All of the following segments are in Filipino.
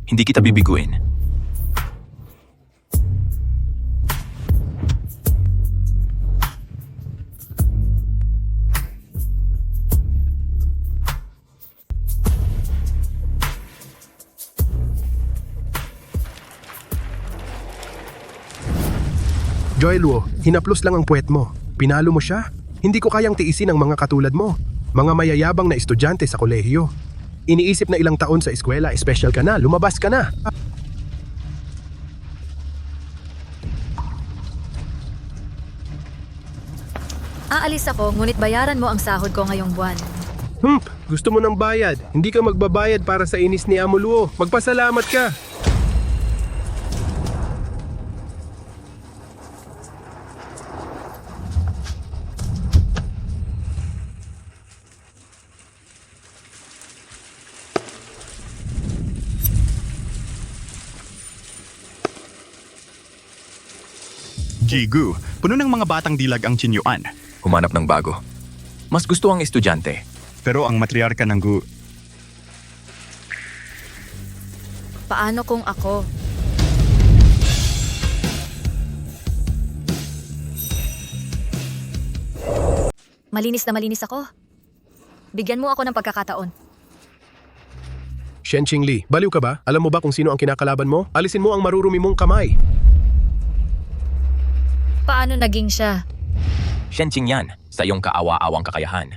Hindi kita bibiguin. Joel Wo, hinaplos lang ang puwet mo. Pinalo mo siya. Hindi ko kayang tiisin ang mga katulad mo. Mga mayayabang na estudyante sa kolehiyo. Iniisip na ilang taon sa eskwela, special ka na, lumabas ka na. Aalis ako, ngunit bayaran mo ang sahod ko ngayong buwan. Gusto mo ng bayad. Hindi ka magbabayad para sa inis ni Amo Luo. Magpasalamat ka. Jigu, puno ng mga batang dilag ang Chinyuan. Humanap ng bago. Mas gusto ang estudyante. Pero ang matriarka ng Gu, Paano kung ako? Malinis na malinis ako. Bigyan mo ako ng pagkakataon. Shen Qingli, baliw ka ba? Alam mo ba kung sino ang kinakalaban mo? Alisin mo ang marurumi mong kamay. Paano naging siya? Shenqing yan, sa iyong kaawa-awang kakayahan.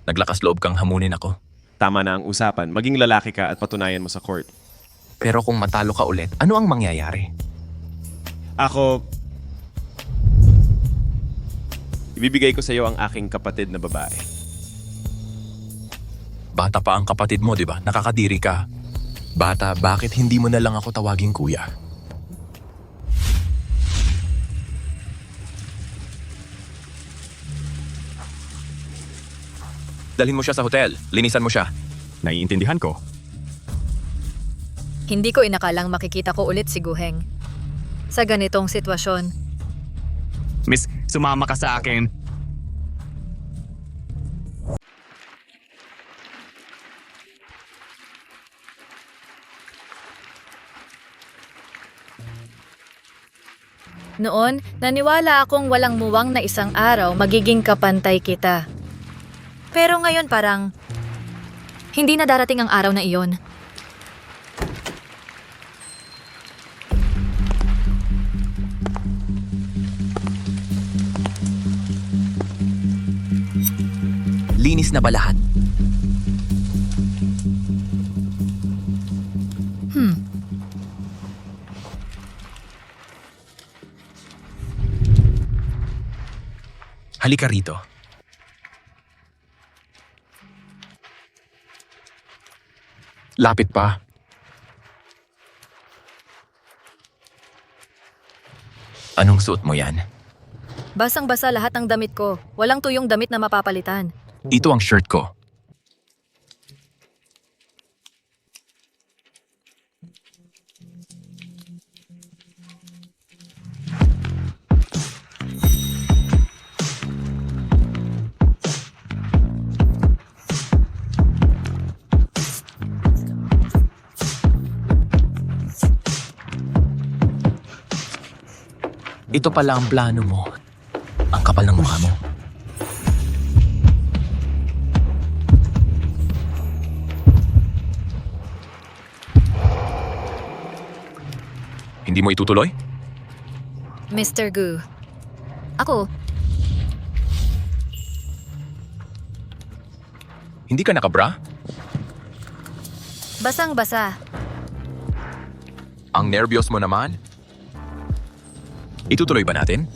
Naglakas loob kang hamunin ako. Tama na ang usapan. Maging lalaki ka at patunayan mo sa court. Pero kung matalo ka ulit, ano ang mangyayari? Ako, ibibigay ko sa iyo ang aking kapatid na babae. Bata pa ang kapatid mo, di ba? Nakakadiri ka. Bata, bakit hindi mo na lang ako tawaging kuya? Dalhin mo siya sa hotel. Linisan mo siya. naiintindihan ko. Hindi ko inakalang makikita ko ulit si Guheng. Sa ganitong sitwasyon, Miss, sumama ka sa akin. noon, naniwala akong walang muwang na isang araw magiging kapantay kita. Pero ngayon parang, hindi na darating ang araw na iyon. Linis na ba lahat? Halika rito. Lapit pa. Anong suot mo yan? Basang-basa lahat ng damit ko. Walang tuyong damit na mapapalitan. Ito ang shirt ko. Ito pala ang plano mo. Ang kapal ng mukha mo. Hindi mo itutuloy? Mr. Gu. Ako, Hindi ka nakabra? basang-basa. Ang nervyos mo naman? Itutuloy ba natin?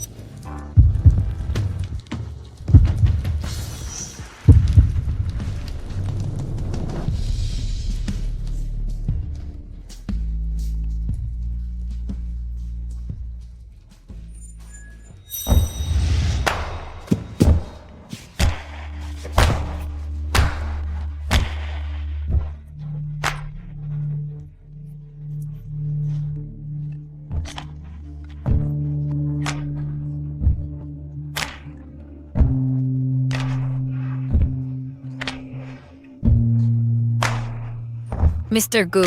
Mr. Gu,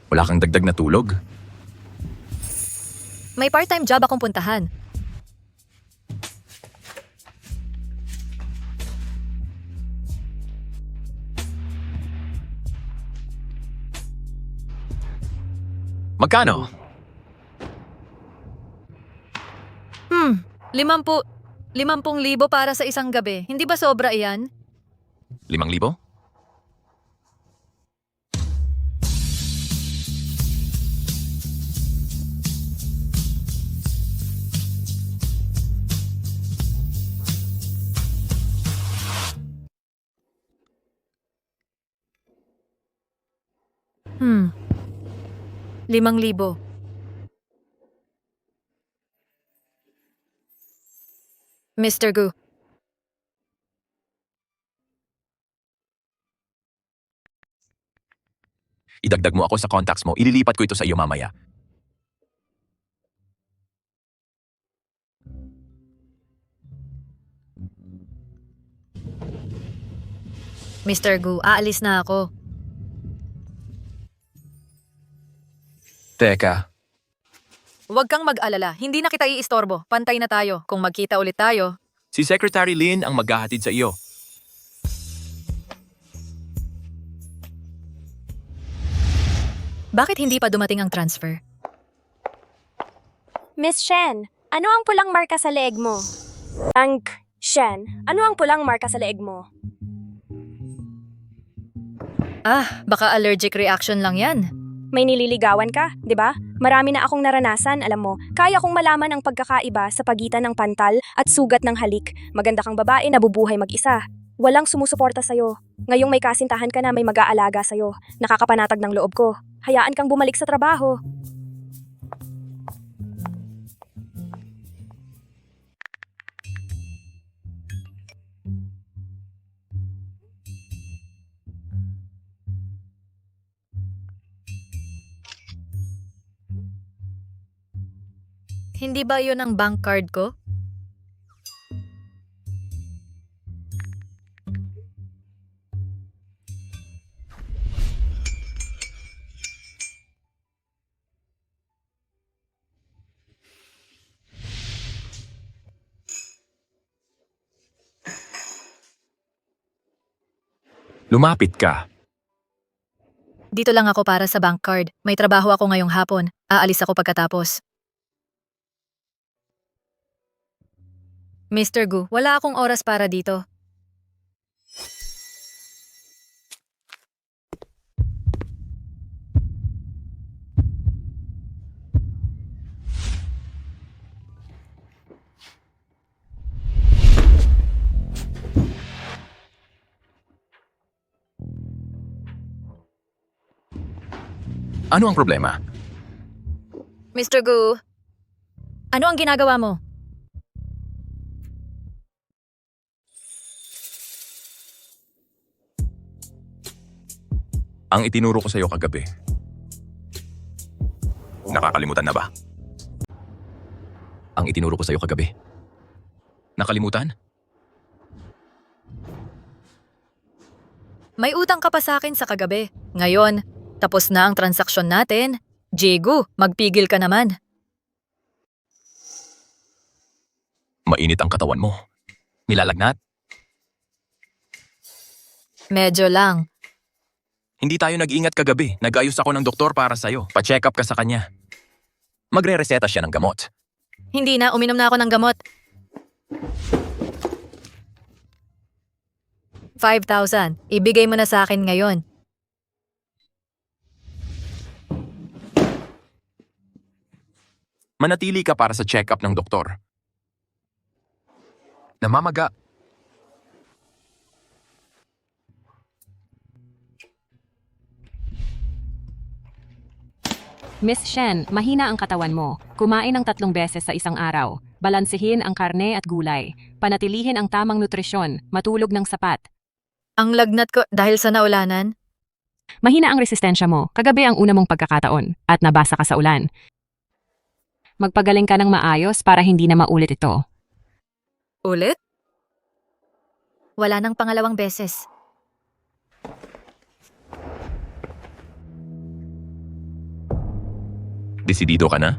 Wala kang dagdag na tulog? May part-time job akong puntahan. Magkano? 50,000 para sa isang gabi. Hindi ba sobra iyan? 5,000? Hmm. 5,000. Mr. Gu, Idagdag mo ako sa contacts mo. Ililipat ko ito sa iyo mamaya. Mr. Gu, aalis na ako. Teka, Huwag kang mag-alala. Hindi na kita iistorbo. Pantay na tayo. Kung magkita ulit tayo. si Secretary Lin ang maghahatid sa iyo. Bakit hindi pa dumating ang transfer? Miss Shen, ano ang pulang marka sa leeg mo? Shen, ano ang pulang marka sa leeg mo? Baka allergic reaction lang yan. May nililigawan ka, di ba? Marami na akong naranasan, alam mo. Kaya kong malaman ang pagkakaiba sa pagitan ng pantal at sugat ng halik. Maganda kang babae na bubuhay mag-isa. Walang sumusuporta sa'yo. Ngayong may kasintahan ka na may mag-aalaga sa'yo. Nakakapanatag ng loob ko. Hayaan kang bumalik sa trabaho. Hindi ba yun ang bank card ko? Lumapit ka. Dito lang ako para sa bank card. May trabaho ako ngayong hapon. Aalis ako pagkatapos. Mr. Gu, wala akong oras para dito. Ano ang problema? Mr. Gu, ano ang ginagawa mo? Ang itinuro ko sa iyo kagabi. Nakakalimutan na ba? Ang itinuro ko sa iyo kagabi. Nakalimutan? May utang ka pa sa akin sa kagabi. Ngayon, tapos na ang transaksyon natin. Jigu, magpigil ka naman. Mainit ang katawan mo. Nilalagnat? Medyo lang. Hindi tayo nag-ingat kagabi. Nag-ayos ako ng doktor para sa'yo. Pa-check up ka sa kanya. Magre-reseta siya ng gamot. Hindi na, uminom na ako ng gamot. 5,000. Ibigay mo na sa akin ngayon. Manatili ka para sa check-up ng doktor. Namamaga. Miss Shen, mahina ang katawan mo. Kumain ng 3 beses sa isang araw. Balansehin ang karne at gulay. Panatilihin ang tamang nutrisyon. Matulog ng sapat. Ang lagnat ko dahil sa naulanan. Mahina ang resistensya mo. Kagabi ang una mong pagkakataon at nabasa ka sa ulan. Magpagaling ka ng maayos para hindi na maulit ito. Ulit? Wala nang pangalawang beses. Desidido ka na?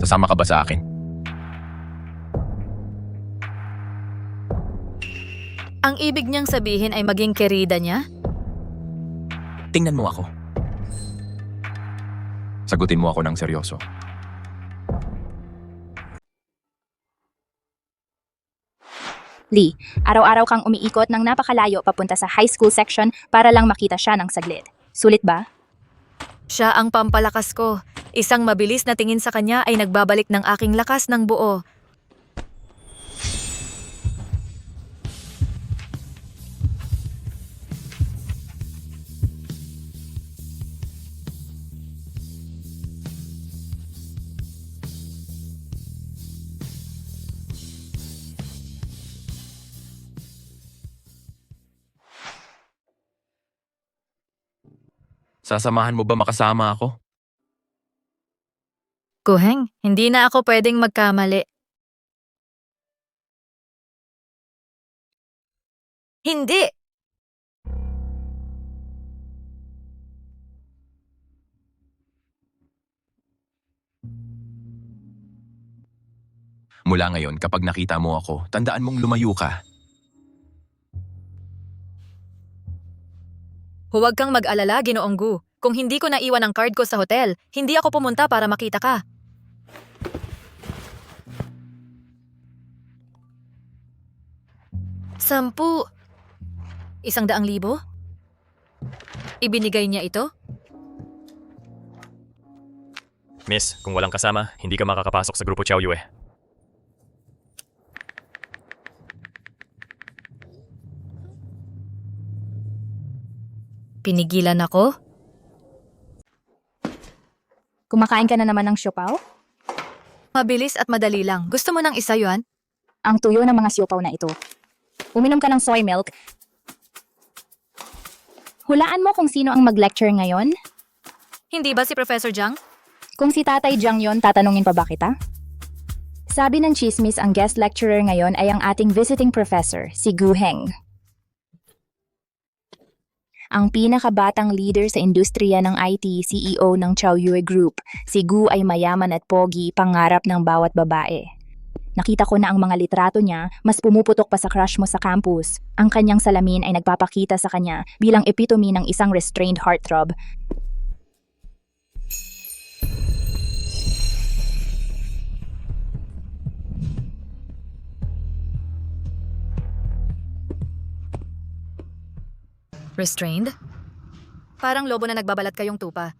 Sasama ka ba sa akin? Ang ibig niyang sabihin ay maging kerida niya? Tingnan mo ako. Sagutin mo ako ng seryoso. Lee, araw-araw kang umiikot ng napakalayo papunta sa high school section para lang makita siya ng saglit. Sulit ba? Siya ang pampalakas ko. Isang mabilis na tingin sa kanya ay nagbabalik ng aking lakas ng buo. Sasamahan mo ba makasama ako? Guheng, hindi na ako pwedeng magkamali. Hindi! Mula ngayon, kapag nakita mo ako, tandaan mong lumayo ka. Huwag kang mag-alala, Ginoong Gu. Kung hindi ko naiwan ang card ko sa hotel, hindi ako pumunta para makita ka. Sampu. 100,000? Ibinigay niya ito? Miss, kung walang kasama, hindi ka makakapasok sa grupo Chow Yue. Pinigilan ako? Kumakain ka na naman ng siopaw? Mabilis at madali lang. Gusto mo ng isa, Yuan? Ang tuyo ng mga siopaw na ito. Uminom ka ng soy milk. Hulaan mo kung sino ang mag-lecture ngayon? Hindi ba si Professor Jiang? Kung si Tatay Jiang yon, tatanungin pa ba kita? Sabi ng chismis, ang guest lecturer ngayon ay ang ating visiting professor, si Gu Heng. Ang pinakabatang leader sa industriya ng IT, CEO ng Chow Yue Group. Si Gu ay mayaman at pogi, pangarap ng bawat babae. Nakita ko na ang mga litrato niya, mas pumuputok pa sa crush mo sa campus. Ang kanyang salamin ay nagpapakita sa kanya bilang epitome ng isang restrained heartthrob. Restrained? Parang lobo na nagbabalat kayong tupa.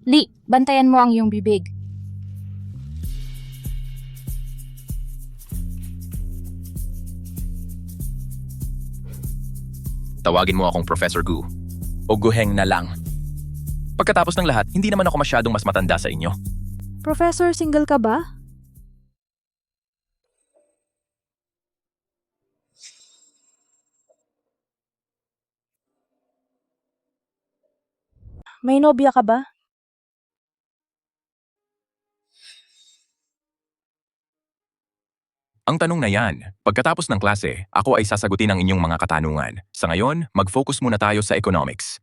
Lee, bantayan mo ang iyong bibig. Tawagin mo akong Professor Gu. O Guheng na lang. Pagkatapos ng lahat, hindi naman ako masyadong mas matanda sa inyo. Professor, single ka ba? May nobya ka ba? Ang tanong na yan, pagkatapos ng klase, ako ay sasagutin ang inyong mga katanungan. Sa ngayon, mag-focus muna tayo sa economics.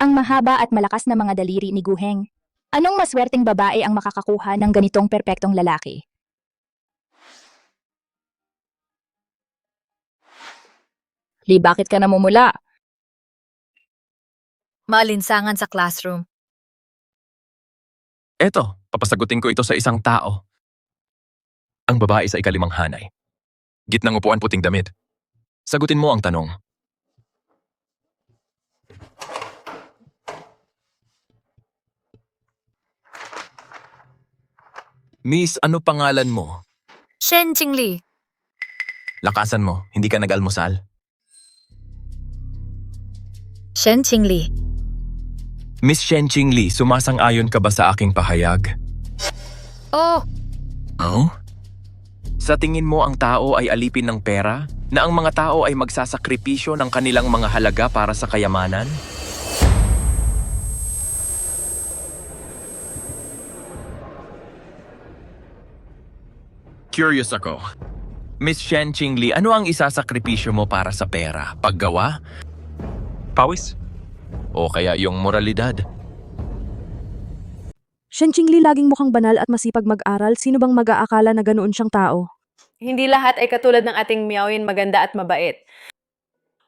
Ang mahaba at malakas na mga daliri ni Gu Heng. Anong maswerteng babae ang makakakuha ng ganitong perpektong lalaki? Lee, bakit ka namumula? Maalinsangan sa classroom. Eto, papasagutin ko ito sa isang tao. Ang babae sa ikalimang hanay. Gitnang upuan puting damit. Sagutin mo ang tanong. Miss, ano pangalan mo? Shen Qingli. Lakasan mo, hindi ka nag-almusal. Shen Qingli. Miss Shen Qingli, sumasang-ayon ka ba sa aking pahayag? Oh, Oh? Sa tingin mo ang tao ay alipin ng pera? Na ang mga tao ay magsasakripisyo ng kanilang mga halaga para sa kayamanan? Curious ako. Miss Shen Qingli, ano ang isasakripisyo mo para sa pera? Paggawa? Pawis? o kaya iyong moralidad. Shen Qingli laging mukhang banal at masipag mag-aral. Sino bang mag-aakala na ganoon siyang tao? Hindi lahat ay katulad ng ating Miaoyin maganda at mabait.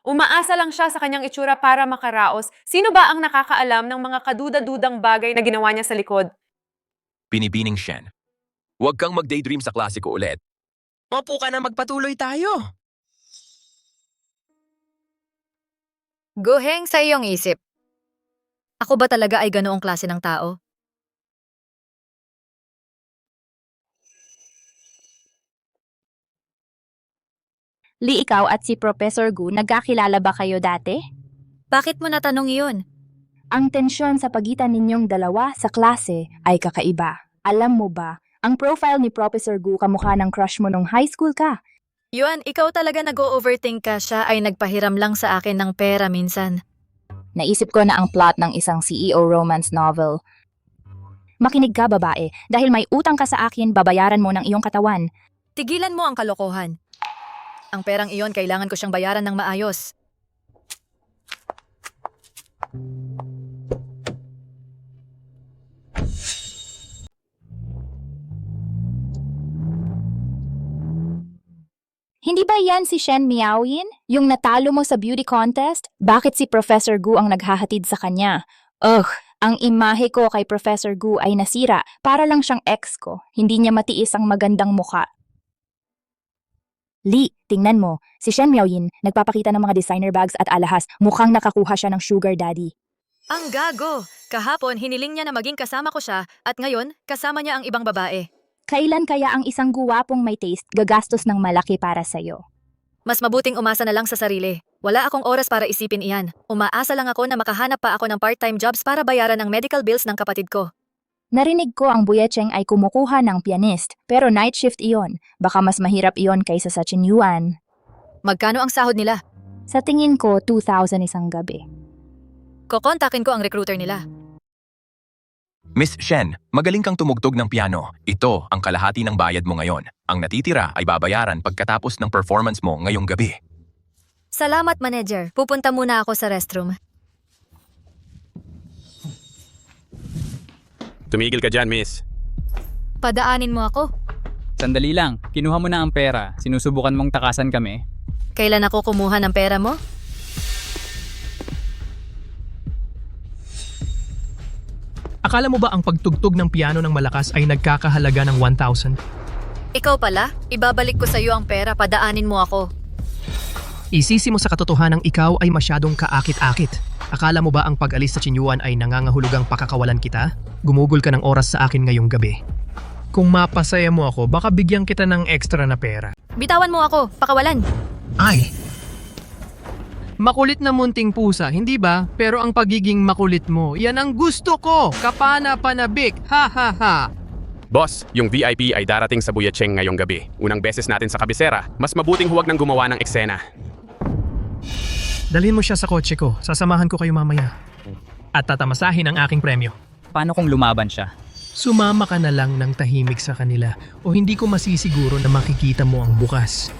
Umaasa lang siya sa kanyang itsura para makaraos. Sino ba ang nakakaalam ng mga kaduda-dudang bagay na ginawa niya sa likod? Binibining Shen. Huwag kang mag-daydream sa klasiko ulit. Opo ka na, magpatuloy tayo. Guheng sa iyong isip. Ako ba talaga ay ganoong klase ng tao? Li, ikaw at si Professor Gu, nagkakilala ba kayo dati? Bakit mo natanong iyon? Ang tensyon sa pagitan ninyong dalawa sa klase ay kakaiba. Alam mo ba, ang profile ni Professor Gu kamukha ng crush mo nung high school ka. Yuan, ikaw talaga nag-o-overthink ka. Siya ay nagpahiram lang sa akin ng pera minsan. Naisip ko na ang plot ng isang CEO romance novel. Makinig ka, babae. Dahil may utang ka sa akin, babayaran mo ng iyong katawan. Tigilan mo ang kalokohan. Ang perang iyon, kailangan ko siyang bayaran ng maayos. Hindi ba yan si Shen Miaoyin? Yung natalo mo sa beauty contest? Bakit si Professor Gu ang naghahatid sa kanya? Ugh, ang imahe ko kay Professor Gu ay nasira. Para lang siyang ex ko. Hindi niya matiis ang magandang mukha. Li, tingnan mo. Si Shen Miaoyin, nagpapakita ng mga designer bags at alahas. Mukhang nakakuha siya ng sugar daddy. Ang gago! Kahapon, hiniling niya na maging kasama ko siya at ngayon, kasama niya ang ibang babae. Kailan kaya ang isang guwapong may taste gagastos ng malaki para sa'yo? Mas mabuting umasa na lang sa sarili. Wala akong oras para isipin iyan. Umaasa lang ako na makahanap pa ako ng part-time jobs para bayaran ang medical bills ng kapatid ko. Narinig ko ang Buyecheng ay kumukuha ng pianist, pero night shift iyon. Baka mas mahirap iyon kaysa sa Chinyuan. Magkano ang sahod nila? Sa tingin ko, 2,000 isang gabi. Kokontakin ko ang recruiter nila. Miss Shen, magaling kang tumugtog ng piano. Ito ang kalahati ng bayad mo ngayon. Ang natitira ay babayaran pagkatapos ng performance mo ngayong gabi. Salamat, manager. Pupunta muna ako sa restroom. Tumigil ka dyan, miss. Padaanin mo ako. Sandali lang, kinuha mo na ang pera. Sinusubukan mong takasan kami. Kailan ako kumuha ng pera mo? Akala mo ba ang pagtugtog ng piano ng malakas ay nagkakahalaga ng 1,000? Ikaw pala? Ibabalik ko sa iyo ang pera. Padaanin mo ako. Isisi mo sa katotohanang ikaw ay masyadong kaakit-akit. Akala mo ba ang pag-alis sa Chinyuan ay nangangahulugang pakakawalan kita? Gumugol ka ng oras sa akin ngayong gabi. Kung mapasaya mo ako, baka bigyan kita ng extra na pera. Bitawan mo ako. Pakawalan. Ay! Makulit na munting pusa, hindi ba? Pero ang pagiging makulit mo, yan ang gusto ko! Kapana-panabik! Ha ha ha! Boss, yung VIP ay darating sa Buyecheng ngayong gabi. Unang beses natin sa kabisera, mas mabuting huwag nang gumawa ng eksena. Dalhin mo siya sa kotse ko. Sasamahan ko kayo mamaya. At tatamasahin ang aking premyo. Paano kung lumaban siya? Sumama ka na lang ng tahimik sa kanila o hindi ko masisiguro na makikita mo ang bukas.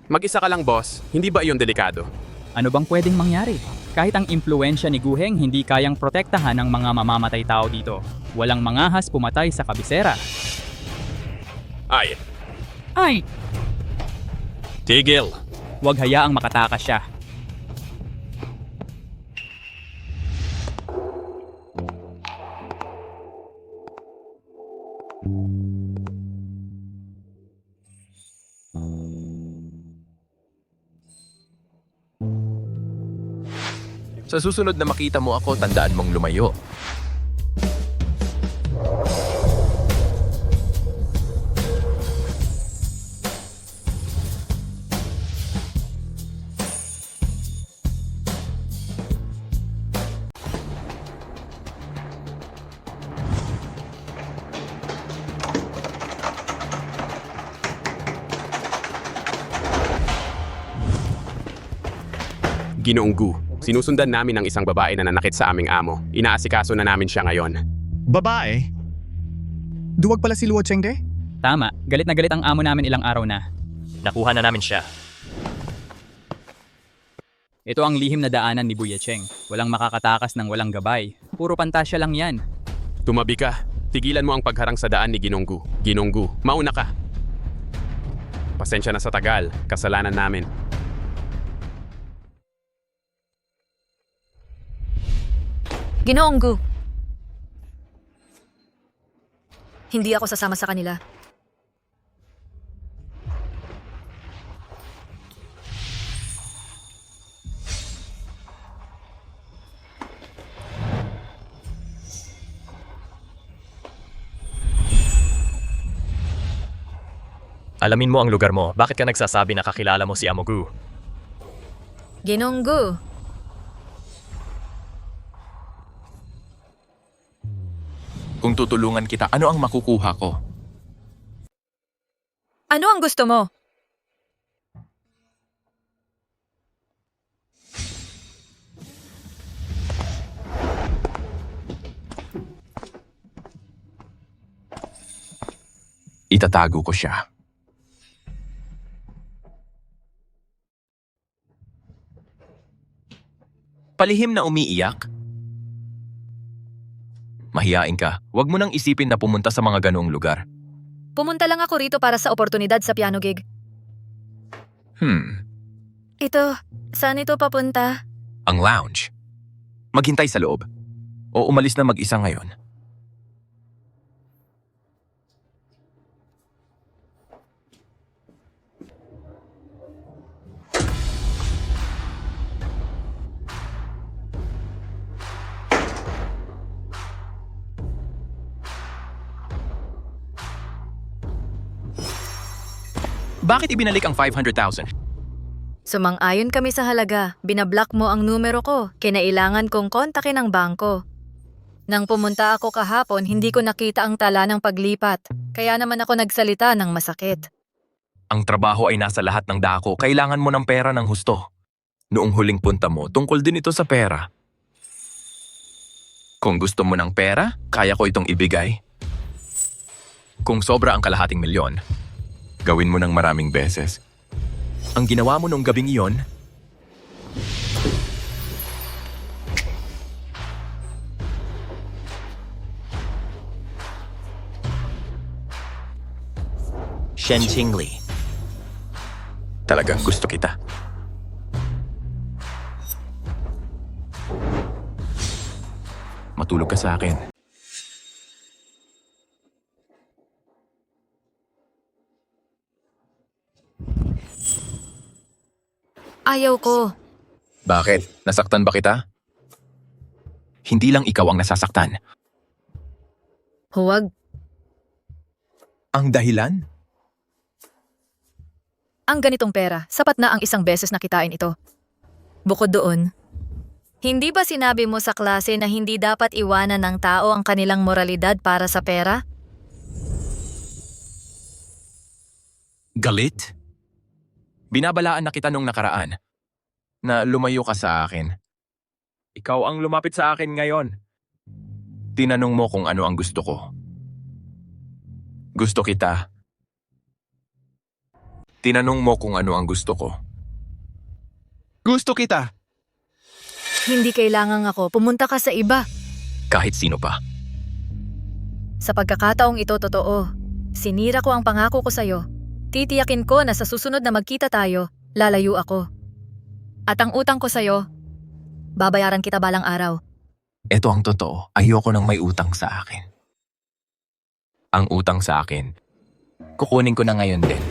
Mag-isa ka lang, boss. Hindi ba iyon delikado? Ano bang pwedeng mangyari? Kahit ang impluensya ni Guheng hindi kayang protektahan ang mga mamamatay tao dito. Walang mangahas pumatay sa kabisera. Ay, Ay! tigil! Huwag hayaang makatakas siya. Sa susunod na makita mo ako, tandaan mong lumayo. Ginoong Gu, sinusundan namin ang isang babae na nanakit sa aming amo. Inaasikaso na namin siya ngayon. Babae? Duwag pala si Luo Chengde? Tama, galit na galit ang amo namin ilang araw na. Nakuha na namin siya. Ito ang lihim na daanan ni Buya Cheng. Walang makakatakas ng walang gabay. Puro pantasya lang yan. Tumabi ka. Tigilan mo ang pagharang sa daan ni Ginonggu. Ginonggu, mauna ka. Pasensya na sa tagal. Kasalanan namin. Ginoong Gu. Hindi ako sasama sa kanila. Alamin mo ang lugar mo. Bakit ka nagsasabi na kakilala mo si Amogu? Ginoong Gu. Kung tutulungan kita, ano ang makukuha ko? Ano ang gusto mo? Itatago ko siya. Palihim na umiiyak? Mahiyain ka. Huwag mo nang isipin na pumunta sa mga ganoong lugar. Pumunta lang ako rito para sa oportunidad sa piano gig. Ito, saan ito papunta? Ang lounge. Maghintay sa loob. O umalis na mag-isa ngayon. Bakit ibinalik ang 500,000? Sumang-ayon kami sa halaga. Binablock mo ang numero ko. Kinailangan kong kontakin ang bangko. Nang pumunta ako kahapon, hindi ko nakita ang tala ng paglipat. Kaya naman ako nagsalita ng masakit. Ang trabaho ay nasa lahat ng dako. Kailangan mo ng pera ng husto. Noong huling punta mo, tungkol din ito sa pera. Kung gusto mo ng pera, kaya ko itong ibigay. Kung sobra ang kalahating milyon, gawin mo ng maraming beses. Ang ginawa mo nung gabing iyon, Shen Qingli. Talagang gusto kita. Matulog ka sa akin. Ayaw ko. Bakit? Nasaktan ba kita? Hindi lang ikaw ang nasasaktan. Huwag. Ang dahilan? Ang ganitong pera, sapat na ang isang beses na kitain ito. Bukod doon, hindi ba sinabi mo sa klase na hindi dapat iwanan ng tao ang kanilang moralidad para sa pera? Galit? Binabalaan na kita nung nakaraan na lumayo ka sa akin. Ikaw ang lumapit sa akin ngayon. Tinanong mo kung ano ang gusto ko. Gusto kita. Tinanong mo kung ano ang gusto ko. Gusto kita. Hindi kailangan ako. Pumunta ka sa iba. Kahit sino pa. Sa pagkakataong ito totoo, sinira ko ang pangako ko sa'yo. Titiyakin ko na sa susunod na magkita tayo, lalayo ako. At ang utang ko sa'yo, babayaran kita balang araw. Ito ang totoo. Ayoko nang may utang sa akin. Ang utang sa akin, kukunin ko na ngayon din.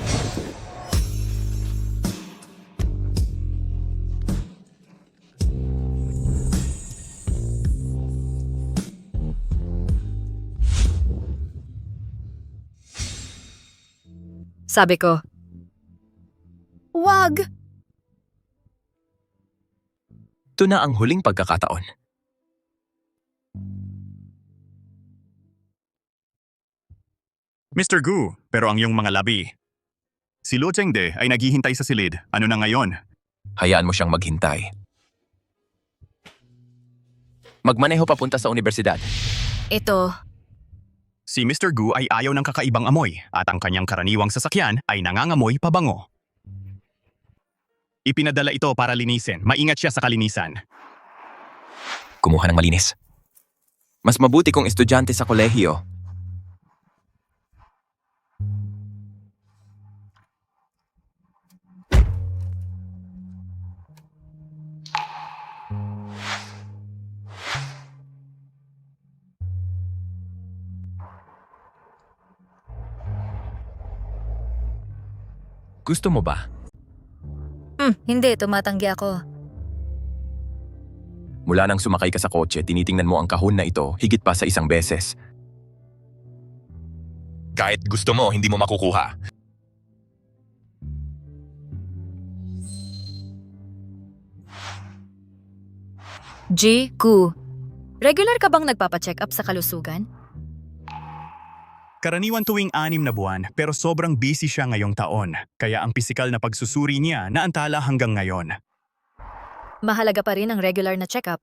Sabi ko, wag! Ito na ang huling pagkakataon. Mr. Gu, pero ang iyong mga labi. Si Lo Chengde ay naghihintay sa silid. Ano na ngayon? Hayaan mo siyang maghintay. Magmaneho papunta sa universidad. Ito, Si Mr. Gu ay ayaw ng kakaibang amoy at ang kanyang karaniwang sasakyan ay nangangamoy pabango. Ipinadala ito para linisin. Maingat siya sa kalinisan. Kumuha ng malinis. Mas mabuti kung estudyante sa kolehiyo. Gusto mo ba? Hindi, tumatanggi ako. Mula nang sumakay ka sa kotse, tinitingnan mo ang kahon na ito higit pa sa isang beses. Kahit gusto mo, hindi mo makukuha. Gu, regular ka bang nagpapacheck up sa kalusugan? Karaniwan tuwing 6 na buwan pero sobrang busy siya ngayong taon. Kaya ang pisikal na pagsusuri niya naantala hanggang ngayon. Mahalaga pa rin ang regular na check-up.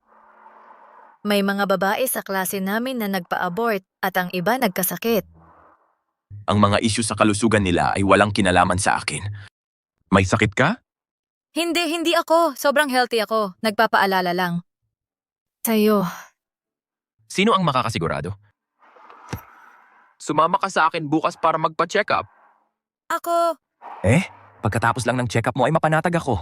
May mga babae sa klase namin na nagpa-abort at ang iba nagkasakit. Ang mga issue sa kalusugan nila ay walang kinalaman sa akin. May sakit ka? Hindi ako. Sobrang healthy ako. Nagpapaalala lang. Sa'yo. Sino ang makakasigurado? Sumama ka sa akin bukas para magpa-check up. Ako. Pagkatapos lang ng check up mo ay mapanatag ako.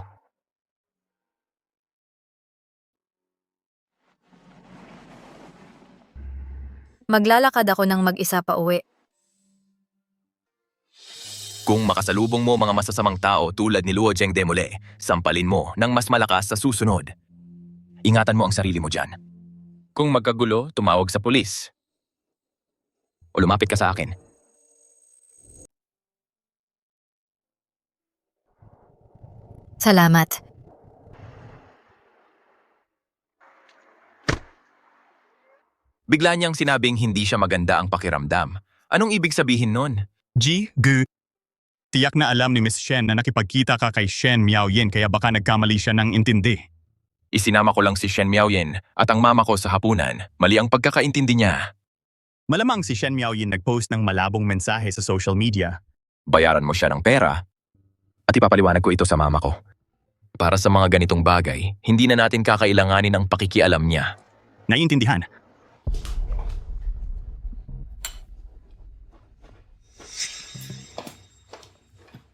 Maglalakad ako ng mag-isa pa uwi. Kung makasalubong mo mga masasamang tao tulad ni Luo Zheng Demole, sampalin mo ng mas malakas sa susunod. Ingatan mo ang sarili mo dyan. Kung magkagulo, tumawag sa pulis. O lumapit ka sa akin. Salamat. Bigla niyang sinabing hindi siya maganda ang pakiramdam. Anong ibig sabihin nun? Gu. Tiyak na alam ni Miss Shen na nakipagkita ka kay Shen Miaoyin kaya baka nagkamali siya ng intindi. Isinama ko lang si Shen Miaoyin at ang mama ko sa hapunan. Mali ang pagkakaintindi niya. Malamang si Shen Miaoyin nag-post ng malabong mensahe sa social media. Bayaran mo siya ng pera at ipapaliwanag ko ito sa mama ko. Para sa mga ganitong bagay, hindi na natin kakailanganin ang pakikialam niya. Naiintindihan.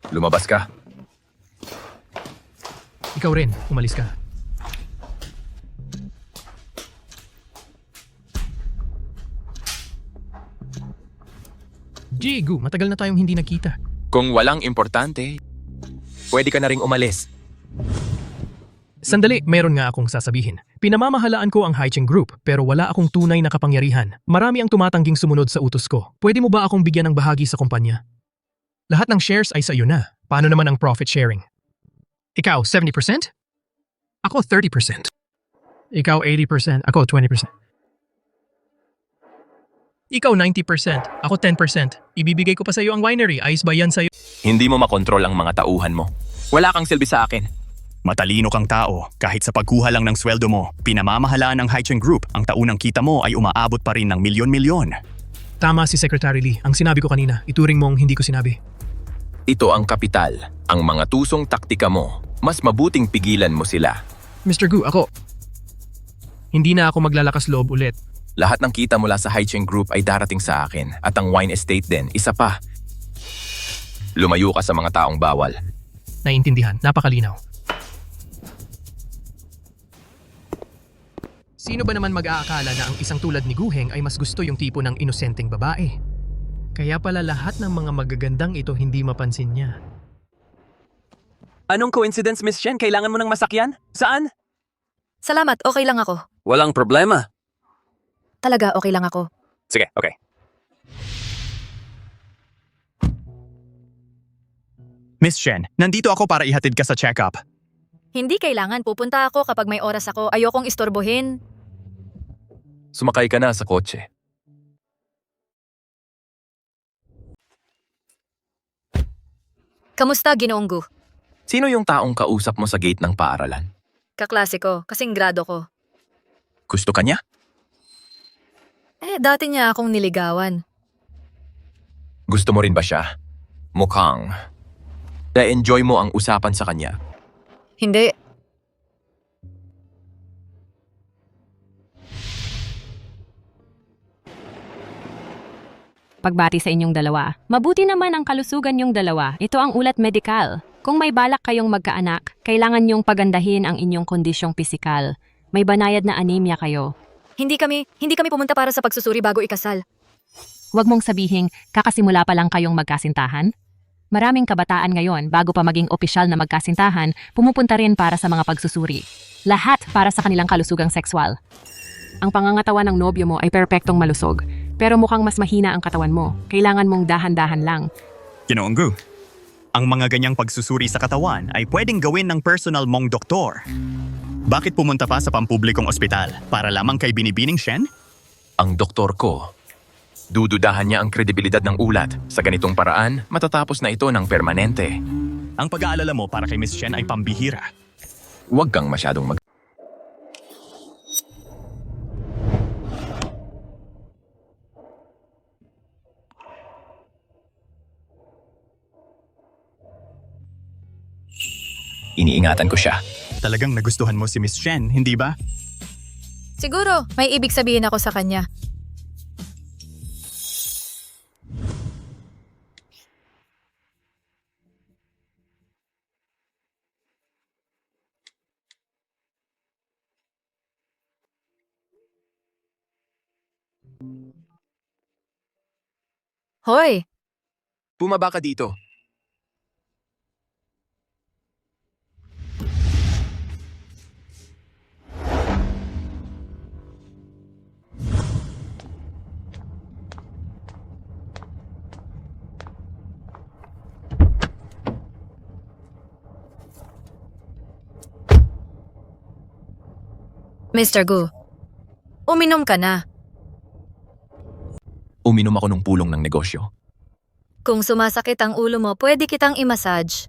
Lumabas ka. Ikaw rin, umalis ka. Gu, matagal na tayong hindi nakita. Kung walang importante, pwede ka na ring umalis. Sandali, meron nga akong sasabihin. Pinamamahalaan ko ang Haicheng Group pero wala akong tunay na kapangyarihan. Marami ang tumatangging sumunod sa utos ko. Pwede mo ba akong bigyan ng bahagi sa kumpanya? Lahat ng shares ay sa iyo na. Paano naman ang profit sharing? Ikaw, 70%? Ako, 30%. Ikaw, 80%. Ako, 20%. Ikaw, 90%. Ako, 10%. Ibibigay ko pa sa iyo ang winery. Ayos ba yan sa iyo? Hindi mo makontrol ang mga tauhan mo. Wala kang silbi sa akin. Matalino kang tao. Kahit sa pagkuha lang ng sweldo mo, pinamamahalaan ng Haicheng Group, ang taunang kita mo ay umaabot pa rin ng milyon-milyon. Tama si Secretary Lee. Ang sinabi ko kanina, ituring mong hindi ko sinabi. Ito ang kapital. Ang mga tusong taktika mo. Mas mabuting pigilan mo sila. Mr. Gu, ako. Hindi na ako maglalakas loob ulit. Lahat ng kita mula sa Haicheng Group ay darating sa akin at ang wine estate din, isa pa. Lumayo ka sa mga taong bawal. Naiintindihan, napakalinaw. Sino ba naman mag-aakala na ang isang tulad ni Guheng ay mas gusto yung tipo ng inosenteng babae? Kaya pala lahat ng mga magagandang ito hindi mapansin niya. Anong coincidence, Miss Shen? Kailangan mo ng masakyan? Saan? Salamat, okay lang ako. Walang problema. Talaga, okay lang ako. Sige, okay. Miss Shen, nandito ako para ihatid ka sa check-up. Hindi kailangan, pupunta ako kapag may oras ako. Ayokong istorbohin. Sumakay ka na sa kotse. Kamusta, Ginoong Gu? Sino yung taong kausap mo sa gate ng paaralan? Kaklase ko, kasing grado ko. Gusto ka niya? Dati niya akong niligawan. Gusto mo rin ba siya? Mukhang na-enjoy mo ang usapan sa kanya. Hindi. Pagbati sa inyong dalawa. Mabuti naman ang kalusugan niyong dalawa. Ito ang ulat medikal. Kung may balak kayong magkaanak, kailangan niyong pagandahin ang inyong kondisyong pisikal. May banayad na anemia kayo. Hindi kami pumunta para sa pagsusuri bago ikasal. Huwag mong sabihing kakasimula pa lang kayong magkasintahan. Maraming kabataan ngayon bago pa maging opisyal na magkasintahan, pumupunta rin para sa mga pagsusuri. Lahat para sa kanilang kalusugang sexual. Ang pangangatawan ng nobyo mo ay perpektong malusog, pero mukhang mas mahina ang katawan mo. Kailangan mong dahan-dahan lang. Ginoong Gu, ang mga ganyang pagsusuri sa katawan ay pwedeng gawin ng personal mong doktor. Bakit pumunta pa sa pampublikong ospital? Para lamang kay Binibining Shen? Ang doktor ko, dududahan niya ang kredibilidad ng ulat. Sa ganitong paraan, matatapos na ito ng permanente. Ang pag-aalala mo para kay Miss Shen ay pambihira. Huwag kang masyadong Iniingatan ko siya. Talagang nagustuhan mo si Miss Shen, hindi ba? Siguro, may ibig sabihin ako sa kanya. Hoy! Bumaba ka dito. Mr. Gu, uminom ka na. Uminom ako ng pulong ng negosyo. Kung sumasakit ang ulo mo, pwede kitang i-massage.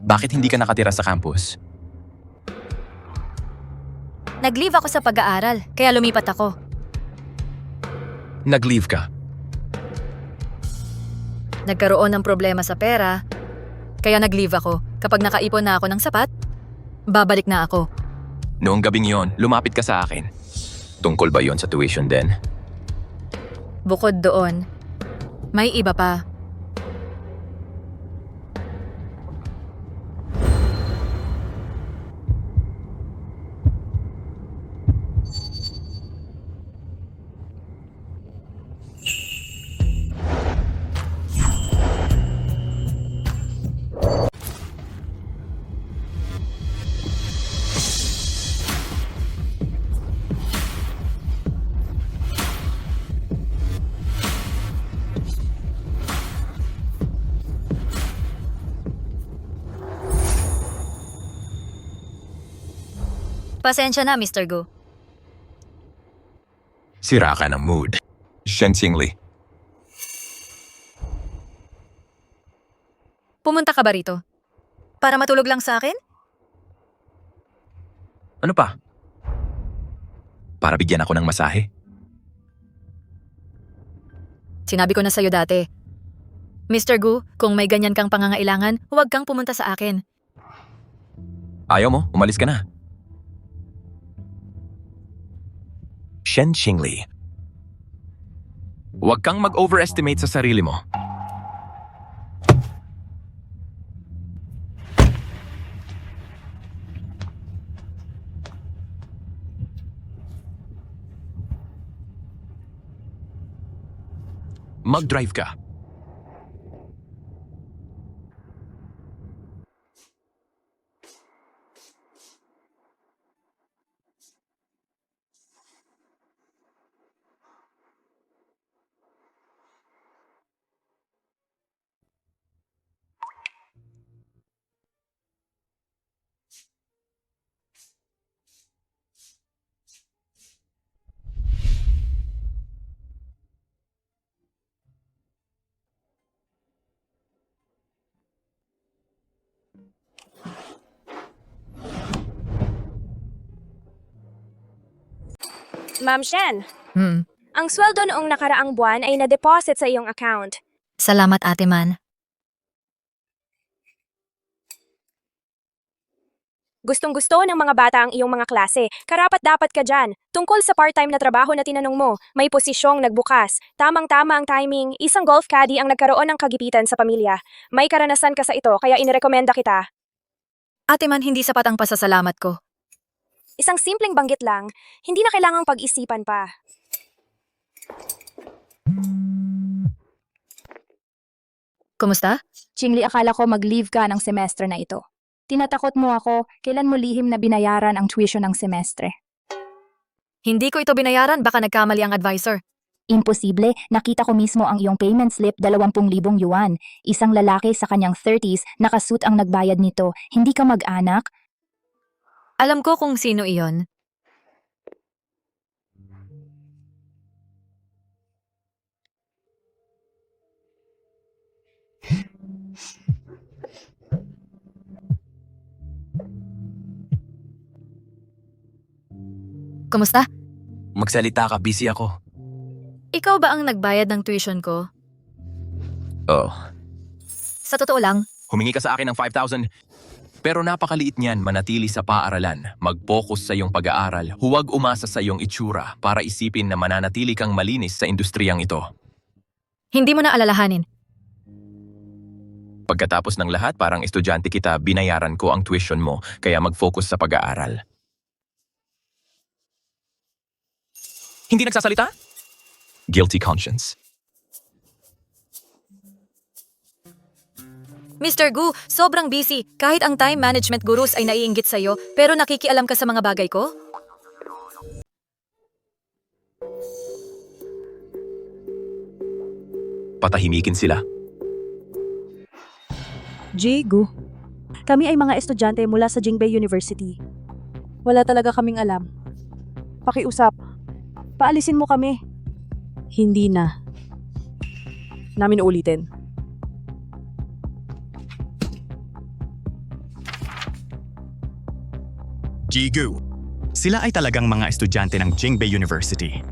Bakit hindi ka nakatira sa campus? Nag-leave ako sa pag-aaral, kaya lumipat ako. Nag-leave ka. Nagkaroon ng problema sa pera, kaya nag-leave ako. Kapag nakaipon na ako ng sapat, babalik na ako. Noong gabing yon, lumapit ka sa akin. Tungkol ba yon sa tuition din? Bukod doon, may iba pa. Pasensya na, Mr. Gu. Sira ka ng mood. Shen Xingli. Pumunta ka ba rito? Para matulog lang sa akin? Ano pa? Para bigyan ako ng masahe? Sinabi ko na sa'yo dati. Mr. Gu, kung may ganyan kang pangangailangan, huwag kang pumunta sa akin. Ayaw mo? Umalis ka na. Shen Xingli. Huwag kang mag-overestimate sa sarili mo. Mag-drive ka. Ma'am Shen, Hmm. ang sweldo noong nakaraang buwan ay na-deposit sa iyong account. Salamat, Ate Man. Gustong-gusto ng mga bata ang iyong mga klase. Karapat-dapat ka dyan. Tungkol sa part-time na trabaho na tinanong mo, may posisyong nagbukas. Tamang-tama ang timing. Isang golf caddy ang nagkaroon ng kagipitan sa pamilya. May karanasan ka sa ito, kaya inirekomenda kita. Ate Man, hindi sapat ang pasasalamat ko. Isang simpleng banggit lang, hindi na kailangang pag-isipan pa. Kumusta? Chingli, akala ko mag-leave ka ng semestre na ito. Tinatakot mo ako, kailan mo lihim na binayaran ang tuition ng semestre? Hindi ko ito binayaran, baka nagkamali ang advisor. Imposible, nakita ko mismo ang iyong payment slip 20,000 yuan. Isang lalaki sa kanyang 30s, nakasuit ang nagbayad nito. Hindi ka mag-anak? Alam ko kung sino iyon. Kumusta? Magsalita ka, busy ako. Ikaw ba ang nagbayad ng tuition ko? Oh, Sa totoo lang, humingi ka sa akin ng 5,000. Pero napakaliit niyan manatili sa paaralan. Mag-focus sa iyong pag-aaral. Huwag umasa sa iyong itsura para isipin na mananatili kang malinis sa industriyang ito. hindi mo na alalahanin. Pagkatapos ng lahat, parang estudyante kita, binayaran ko ang tuition mo, kaya mag-focus sa pag-aaral. Hindi nagsasalita? Guilty conscience. Mr. Gu, sobrang busy. Kahit ang time management gurus ay naiinggit sa'yo, pero nakikialam ka sa mga bagay ko? Patahimikin sila. Jigu, kami ay mga estudyante mula sa Jingbei University. Wala talaga kaming alam. Pakiusap. Paalisin mo kami. Hindi na. Namin ulitin. Jigu. Sila ay talagang mga estudyante ng Jingbei University.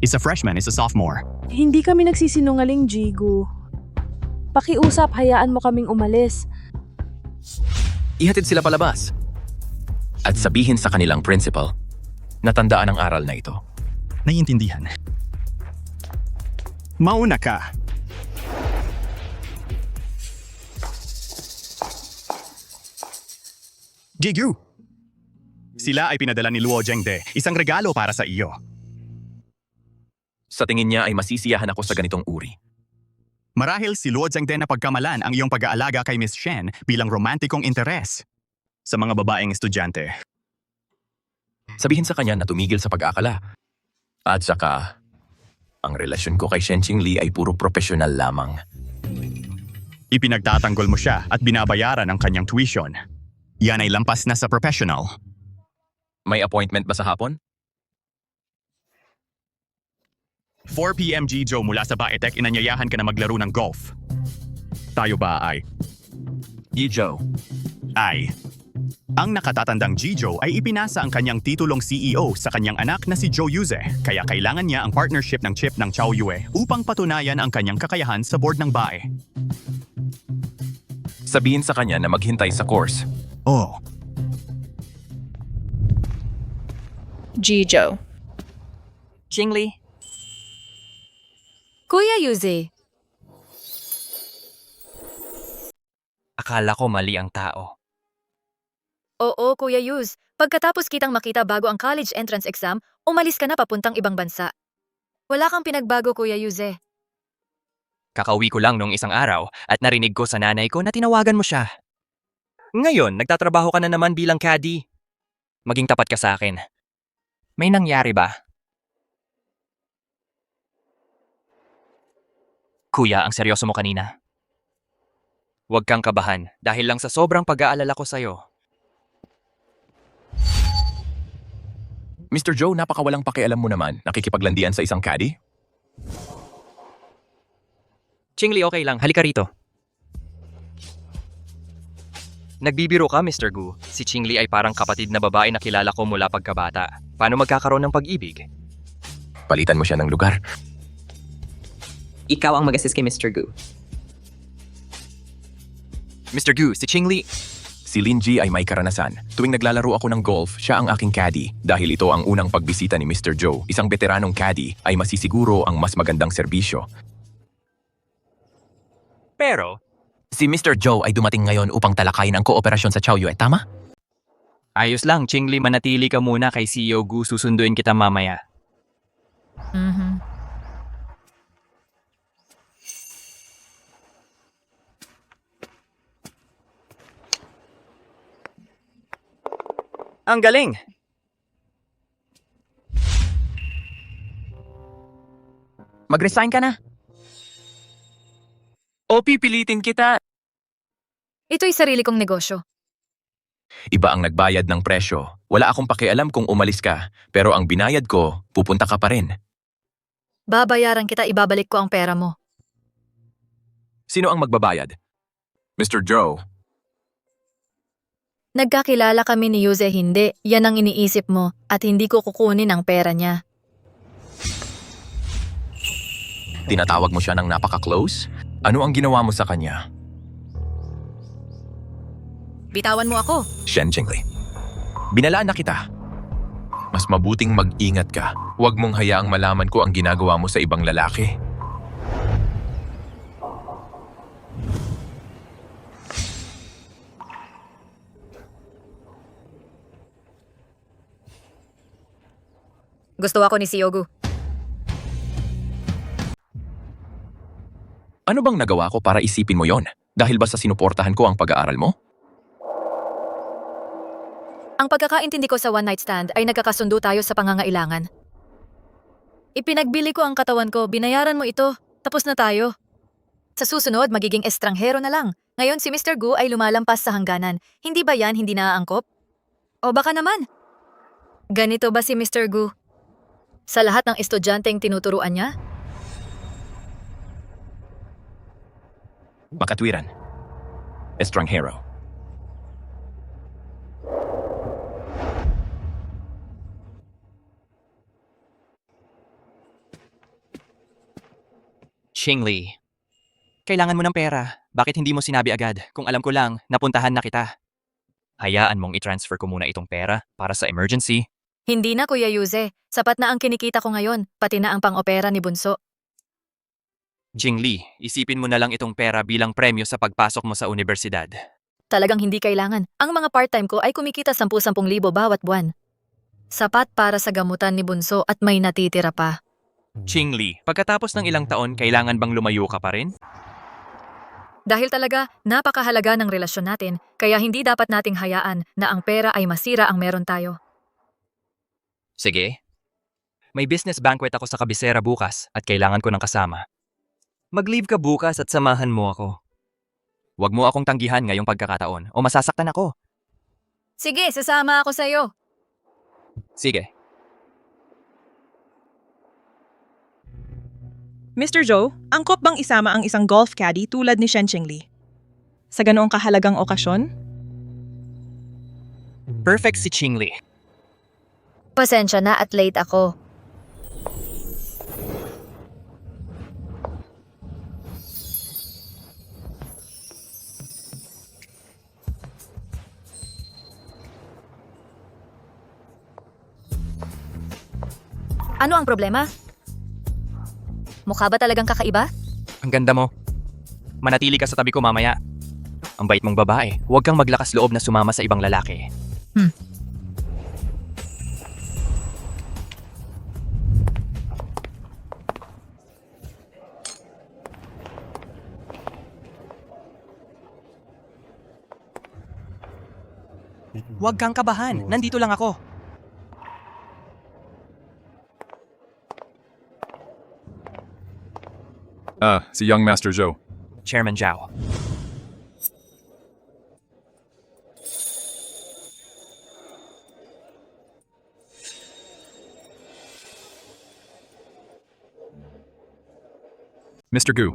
Isa freshman, isa sophomore. Hindi kami nagsisinungaling, Jigu. Pakiusap, hayaan mo kaming umalis. Ihatid sila palabas. At sabihin sa kanilang principal, natandaan ang aral na ito. Naiintindihan. Mauna ka. Jigu. Sila ay pinadala ni Luo Zhengde, isang regalo para sa iyo. Sa tingin niya ay masisiyahan ako sa ganitong uri. Marahil si Luo Zhengde na pagkamalan ang iyong pag-aalaga kay Miss Shen bilang romantikong interes sa mga babaeng estudyante. Sabihin sa kanya na tumigil sa pag-aakala. At saka, ang relasyon ko kay Shen Qingli ay puro profesional lamang. Ipinagtatanggol mo siya at binabayaran ang kanyang tuition. Yan ay lampas na sa professional. May appointment ba sa hapon? 4 p.m. Jijo mula sa Baetek, inanyayahan ka na maglaro ng golf. Tayo ba ay? Jijo. Ay. Ang nakatatandang Jijo ay ipinasa ang kanyang titulong CEO sa kanyang anak na si Zhou Yuze, kaya kailangan niya ang partnership ng chip ng Chao Yue upang patunayan ang kanyang kakayahan sa board ng Bae. Sabihin sa kanya na maghintay sa course. Oh. Jijo. Qingli, Kuya Yuze, akala ko mali ang tao. oo Kuya Yuz, pagkatapos kitang makita bago ang college entrance exam, umalis ka na papuntang ibang bansa. Wala kang pinagbago Kuya Yuze. Kakauwi ko lang nung isang araw at narinig ko sa nanay ko na tinawagan mo siya. Ngayon, nagtatrabaho ka na naman bilang caddy. Maging tapat ka sa akin. May nangyari ba? Kuya, ang seryoso mo kanina. Huwag kang kabahan dahil lang sa sobrang pag-aalala ko sa'yo. Mr. Joe, napakawalang pakialam mo naman. Nakikipaglandian sa isang caddy? Qingli, okay lang. Halika rito. Nagbibiro ka, Mr. Gu. Si Qingli ay parang kapatid na babae na kilala ko mula pagkabata. Paano magkakaroon ng pag-ibig? Palitan mo siya ng lugar. Ikaw ang mag-assist kay Mr. Gu. Mr. Gu, si Chingli. Si Linji ay may karanasan. Tuwing naglalaro ako ng golf, siya ang aking caddy. Dahil ito ang unang pagbisita ni Mr. Joe, isang veteranong caddy ay masisiguro ang mas magandang serbisyo. Pero, Si Mr. Joe ay dumating ngayon upang talakayin ang kooperasyon sa Chow Yue, tama? ayos lang, Chingli, manatili ka muna kay CEO Gu, susunduin kita mamaya. Ang galing! Mag-resign ka na. O pipilitin kita. Ito'y sarili kong negosyo. Iba ang nagbayad ng presyo. Wala akong pakialam kung umalis ka, pero ang binayad ko, pupunta ka pa rin. Babayaran kita, ibabalik ko ang pera mo. Sino ang magbabayad? Mr. Joe. Nagkakilala kami ni Yuze, hindi. Yan ang iniisip mo at hindi ko kukunin ang pera niya. Tinatawag mo siya ng napaka-close? Ano ang ginawa mo sa kanya? Bitawan mo ako. Shen Chingli. Binalaan na kita. Mas mabuting mag-ingat ka. Huwag mong hayaang malaman ko ang ginagawa mo sa ibang lalaki. Gusto ako ni Siogu. Ano bang nagawa ko para isipin mo yon? Dahil ba sa sinuportahan ko ang pag-aaral mo? Ang pagkakaintindi ko sa one night stand ay nagkakasundo tayo sa pangangailangan. Ipinagbili ko ang katawan ko, binayaran mo ito, tapos na tayo. Sa susunod, magiging estranghero na lang. Ngayon si Mr. Gu ay lumalampas sa hangganan. Hindi ba yan hindi naaangkop? O baka naman? Ganito ba si Mr. Gu? Sa lahat ng estudyanteng tinuturuan niya? Makatwiran. Estranghero. Chingli, kailangan mo ng pera. Bakit hindi mo sinabi agad? Kung alam ko lang, napuntahan na kita. Hayaan mong i-transfer ko muna itong pera para sa emergency. Hindi na, Kuya Yuze. Sapat na ang kinikita ko ngayon, pati na ang pang-opera ni Bunso. Jingli, isipin mo na lang itong pera bilang premyo sa pagpasok mo sa universidad. Talagang hindi kailangan. Ang mga part-time ko ay kumikita 10,000 bawat buwan. Sapat para sa gamutan ni Bunso at may natitira pa. Chingli, pagkatapos ng ilang taon, kailangan bang lumayo ka pa rin? Dahil talaga, napakahalaga ng relasyon natin, kaya hindi dapat nating hayaan na ang pera ay masira ang meron tayo. Sige. May business banquet ako sa kabisera bukas at kailangan ko ng kasama. Mag-leave ka bukas at samahan mo ako. Huwag mo akong tanggihan ngayong pagkakataon o masasaktan ako. Sige, sasama ako sa'yo. Sige. Mr. Joe, angkop bang isama ang isang golf caddy tulad ni Shen Chingli? Sa ganoong kahalagang okasyon? Perfect si Chingli. Pasensya na at late ako. Ano ang problema? Mukha ba talagang kakaiba? Ang ganda mo. Manatili ka sa tabi ko mamaya. Ang bait mong babae, huwag kang maglakas loob na sumama sa ibang lalaki. Huwag kang kabahan, nandito lang ako. Si Young Master Zhou. Chairman Zhao. Mr. Gu,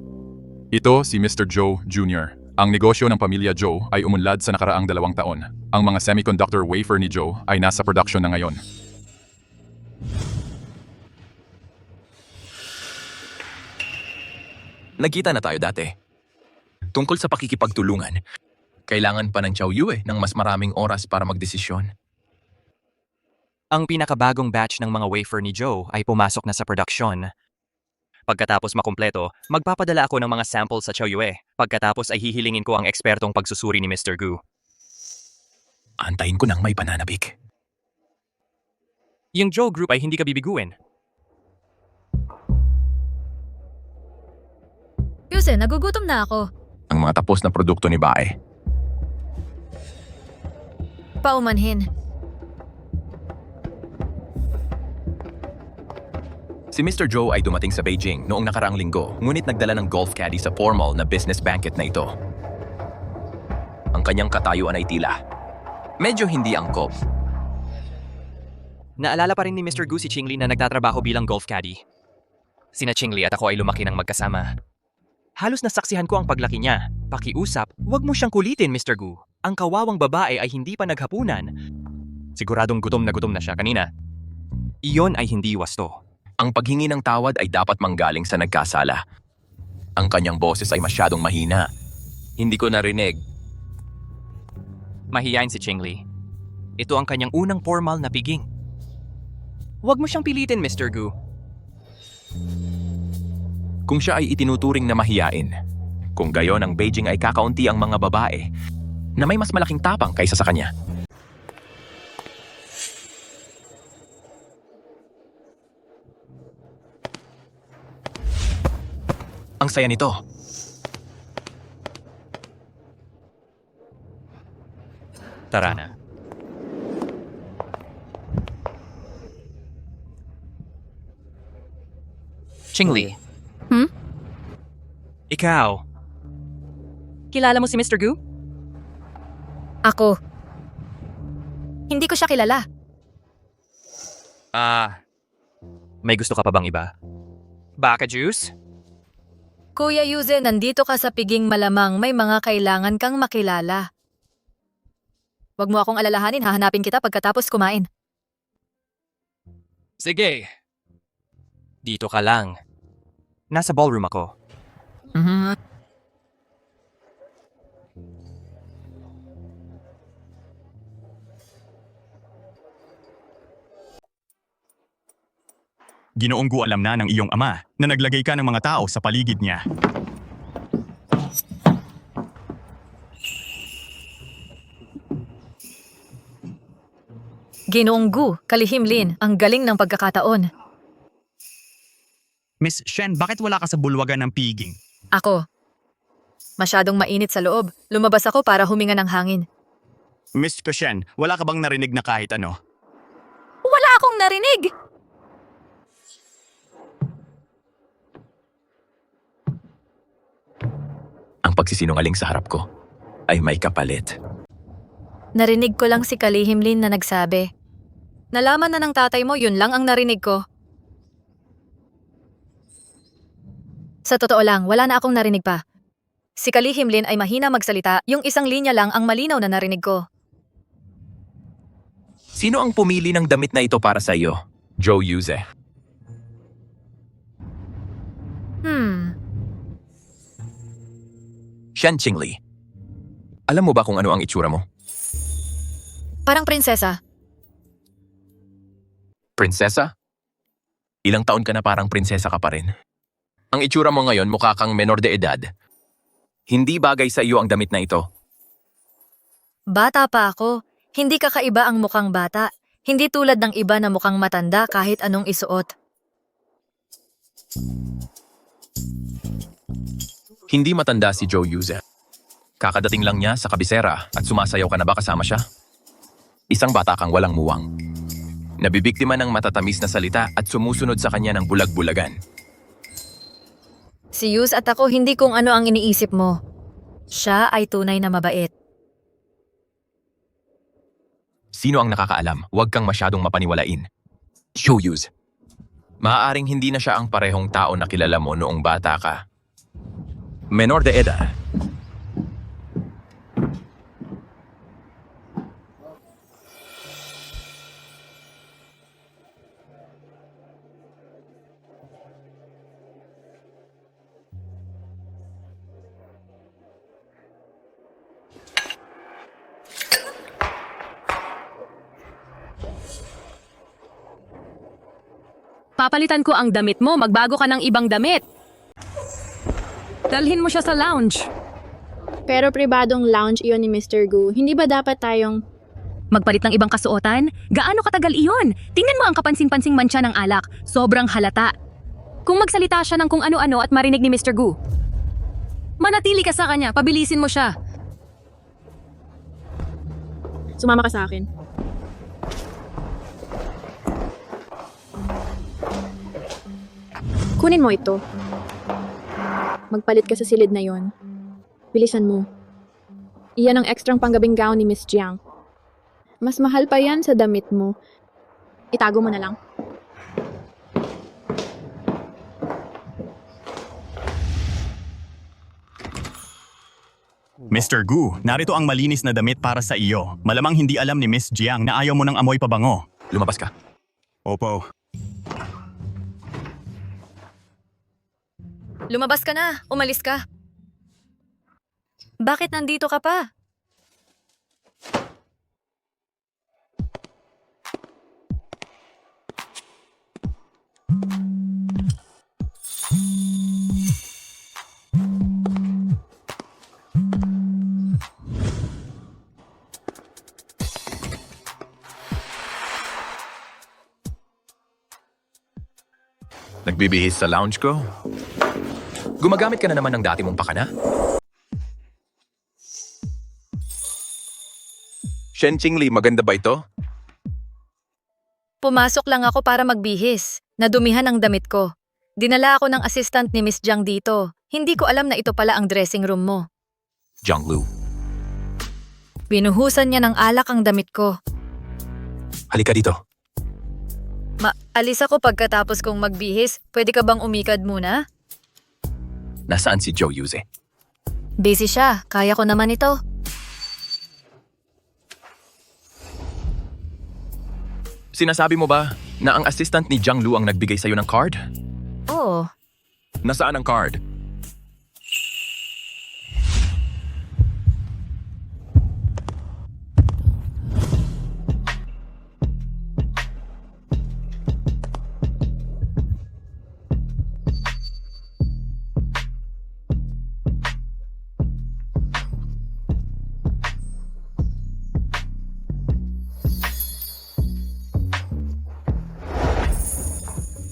ito si Mr. Zhou Jr. Ang negosyo ng pamilya Zhou ay umunlad sa nakaraang 2 taon. Ang mga semiconductor wafer ni Zhou ay nasa production na ngayon. Nagkita na tayo dati. Tungkol sa pakikipagtulungan, kailangan pa ng Chow Yue ng mas maraming oras para magdesisyon. Ang pinakabagong batch ng mga wafer ni Joe ay pumasok na sa produksyon. Pagkatapos makumpleto, magpapadala ako ng mga samples sa Chow Yue. Pagkatapos ay hihilingin ko ang ekspertong pagsusuri ni Mr. Gu. Antayin ko nang may pananabik. Yung Joe Group ay hindi ka bibiguin. Yuse, nagugutom na ako. Ang mga tapos na produkto ni Bae. Paumanhin. Si Mr. Joe ay dumating sa Beijing noong nakaraang linggo, ngunit nagdala ng golf caddy sa formal na business banquet na ito. Ang kanyang katayuan ay tila medyo hindi angkop. Naalala pa rin ni Mr. Gu si Qingli na nagtatrabaho bilang golf caddy. Sina Qingli at ako ay lumaki ng magkasama. Halos nasaksihan ko ang paglaki niya. Pakiusap, huwag mo siyang kulitin, Mr. Gu. Ang kawawang babae ay hindi pa naghapunan. Siguradong gutom na siya kanina. Iyon ay hindi wasto. Ang paghingi ng tawad ay dapat manggaling sa nagkasala. Ang kanyang boses ay masyadong mahina. Hindi ko narinig. Mahiyain si Qingli. Ito ang kanyang unang formal na piging. Huwag mo siyang pilitin, Mr. Gu. Kung siya ay itinuturing na mahiyain, kung gayon ang Beijing ay kakaunti ang mga babae na may mas malaking tapang kaysa sa kanya. Ang saya nito. Tara na. Qingli. Ikaw. Kilala mo si Mr. Gu? Ako. Hindi ko siya kilala. May gusto ka pa bang iba? Baka juice? Kuya Yuze, nandito ka sa piging malamang may mga kailangan kang makilala. Huwag mo akong alalahanin, hahanapin kita pagkatapos kumain. Sige. Dito ka lang. Nasa ballroom ako. Ginoong Gu, alam na ng iyong ama na naglagay ka ng mga tao sa paligid niya. Ginoong Gu, kalihimlin, ang galing ng pagkakataon. Miss Shen, bakit wala ka sa bulwagan ng piging? Ako. Masyadong mainit sa loob. Lumabas ako para huminga ng hangin. Miss Shen, wala ka bang narinig na kahit ano? Wala akong narinig! Ang pagsisinungaling sa harap ko ay may kapalit. Narinig ko lang si Kalihimlin na nagsabi. Nalaman na ng tatay mo, yun lang ang narinig ko. Sa totoo lang, wala na akong narinig pa. Si Kalihimlin ay mahina magsalita, yung isang linya lang ang malinaw na narinig ko. Sino ang pumili ng damit na ito para sa iyo? Joe Yuze. Shen Qingli. Alam mo ba kung ano ang itsura mo? Parang prinsesa. Prinsesa? Ilang taon ka na parang prinsesa ka pa rin. Ang itsura mo ngayon mukha kang menor de edad. Hindi bagay sa iyo ang damit na ito. Bata pa ako. Hindi kakaiba ang mukhang bata. Hindi tulad ng iba na mukhang matanda kahit anong isuot. Hindi matanda si Joe Yuze. Kakadating lang niya sa kabisera at sumasayaw ka na ba kasama siya? Isang bata kang walang muwang. Nabibiktima ng matatamis na salita at sumusunod sa kanya ng bulag-bulagan. Si Yus at ako hindi kung ano ang iniisip mo. Siya ay tunay na mabait. Sino ang nakakaalam? Huwag kang masyadong mapaniwalain. Joe Yuze. Maaaring hindi na siya ang parehong tao na kilala mo noong bata ka. Menor de edad. Papalitan ko ang damit mo, magbago ka ng ibang damit. Dalhin mo siya sa lounge. Pero pribadong lounge iyon ni Mr. Gu. Hindi ba dapat tayong... Magpalit ng ibang kasuotan? Gaano katagal iyon? Tingnan mo ang kapansin-pansing mancha ng alak. Sobrang halata. Kung magsalita siya ng kung ano-ano at marinig ni Mr. Gu, manatili ka sa kanya, pabilisin mo siya. Sumama ka sa akin. Kunin mo ito. Magpalit ka sa silid na yon. Bilisan mo. Iyan ang ekstrang panggabing gown ni Miss Jiang. Mas mahal pa yan sa damit mo. Itago mo na lang. Mr. Gu, narito ang malinis na damit para sa iyo. Malamang hindi alam ni Miss Jiang na ayaw mo ng amoy pabango. Lumabas ka. Opo. Lumabas ka na, umalis ka. Bakit nandito ka pa? Nagbibihis sa lounge ko? Gumagamit ka na naman ng dati mong pakana? Shen Qingli, maganda ba ito? Pumasok lang ako para magbihis. Nadumihan ang damit ko. Dinala ako ng assistant ni Miss Jiang dito. Hindi ko alam na ito pala ang dressing room mo. Jiang Lu. Binuhusan niya ng alak ang damit ko. Halika dito. Alis ako pagkatapos kong magbihis. Pwede ka bang umikad muna? Nasaan si Zhou Yuze? Busy siya. Kaya ko naman ito. Sinasabi mo ba na ang assistant ni Jiang Lu ang nagbigay sa'yo ng card? Oo. Nasaan ang card?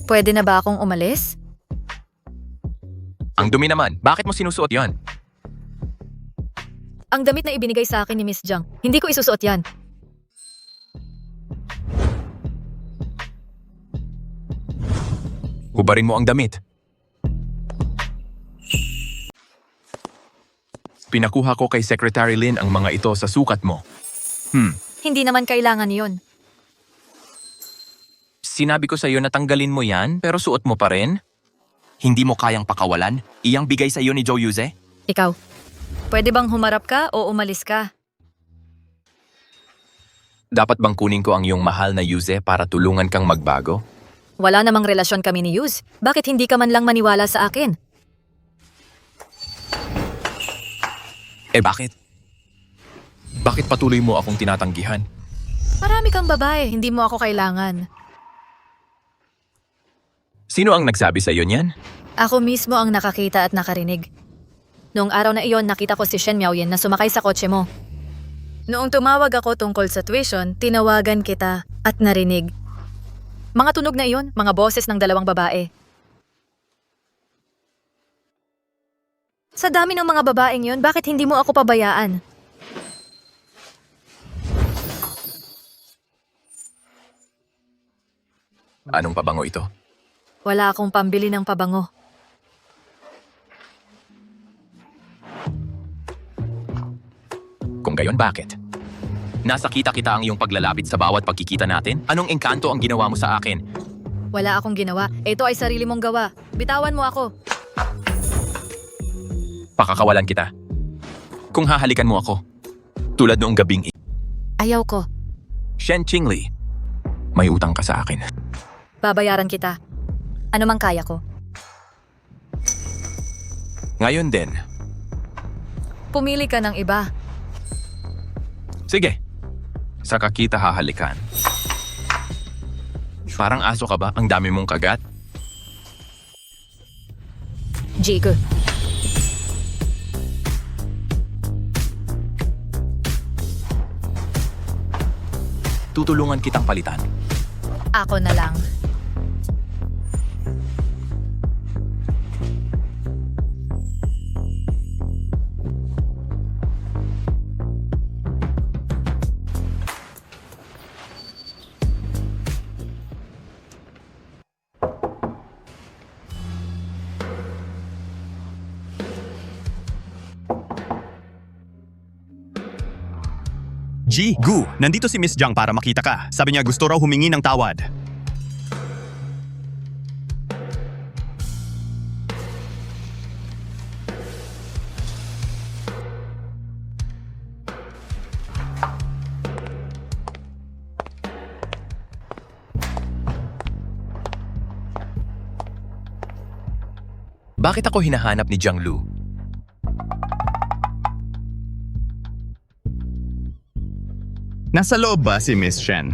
Pwede na ba akong umalis? Ang dumi naman. Bakit mo sinusuot yan? Ang damit na ibinigay sa akin ni Miss Jiang. Hindi ko isusuot yan. Hubarin mo ang damit. Pinakuha ko kay Secretary Lin ang mga ito sa sukat mo. Hindi naman kailangan yon. Sinabi ko sa'yo na tanggalin mo yan, pero suot mo pa rin? Hindi mo kayang pakawalan? Iyang bigay sa'yo ni Zhou Yuze? Ikaw, pwede bang humarap ka o umalis ka? Dapat bang kunin ko ang iyong mahal na Yuze para tulungan kang magbago? Wala namang relasyon kami ni Yuz. Bakit hindi ka man lang maniwala sa akin? Bakit? Bakit patuloy mo akong tinatanggihan? Marami kang babae, hindi mo ako kailangan. Sino ang nagsabi sa'yo niyan? Ako mismo ang nakakita at nakarinig. Noong araw na iyon, nakita ko si Shen Miaoyan na sumakay sa kotse mo. Noong tumawag ako tungkol sa tuition, tinawagan kita at narinig. Mga tunog na iyon, mga boses ng dalawang babae. Sa dami ng mga babaeng yun, bakit hindi mo ako pabayaan? Anong pabango ito? Wala akong pambili ng pabango. Kung gayon, bakit? Nasakita kita ang iyong paglalapit sa bawat pagkikita natin? Anong engkanto ang ginawa mo sa akin? Wala akong ginawa. Ito ay sarili mong gawa. Bitawan mo ako. Pakakawalan kita. Kung hahalikan mo ako, tulad noong gabing Ayaw ko. Shen Qingli, may utang ka sa akin. Babayaran kita. Ano mang kaya ko. Ngayon din. Pumili ka ng iba. Sige. Saka kita hahalikan. Parang aso ka ba? Ang dami mong kagat. Jake, Tutulungan kitang palitan. ako na lang. Gu, nandito si Miss Jiang para makita ka. Sabi niya gusto raw humingi ng tawad. Bakit ako hinahanap ni Jiang Lu? Nasa loob ba si Miss Shen?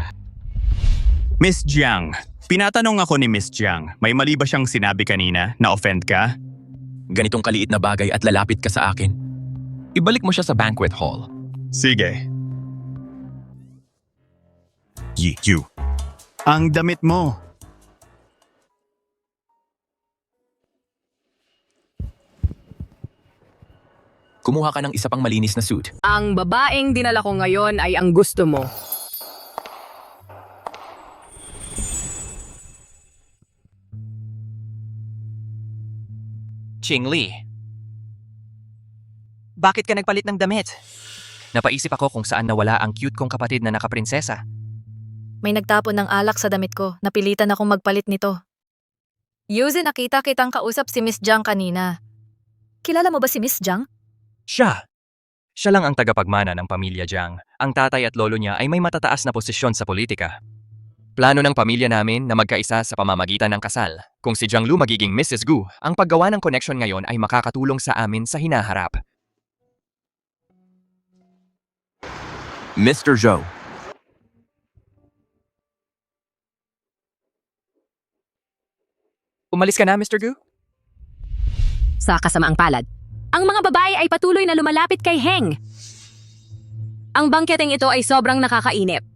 Miss Jiang, pinatanong ako ni Miss Jiang, may mali ba siyang sinabi kanina na offend ka? Ganitong kaliit na bagay at lalapit ka sa akin. Ibalik mo siya sa banquet hall. Sige. Yu. Ang damit mo. Kumuha ka ng isa pang malinis na suit. Ang babaeng dinala ko ngayon ay ang gusto mo. Qingli. Bakit ka nagpalit ng damit? Napaisip ako kung saan nawala ang cute kong kapatid na nakaprinsesa. May nagtapon ng alak sa damit ko. Napilitan akong magpalit nito. Yuzi, nakita kitang kausap si Miss Jiang kanina. Kilala mo ba si Miss Jiang? Siya. Siya lang ang tagapagmana ng pamilya Jiang. Ang tatay at lolo niya ay may matataas na posisyon sa politika. Plano ng pamilya namin na magkaisa sa pamamagitan ng kasal. Kung si Jiang Lu magiging Mrs. Gu, ang paggawa ng connection ngayon ay makakatulong sa amin sa hinaharap. Mr. Zhou. Umalis ka na, Mr. Gu? Sa kasamaang palad, ang mga babae ay patuloy na lumalapit kay Heng. Ang bangketeng ito ay sobrang nakakainip.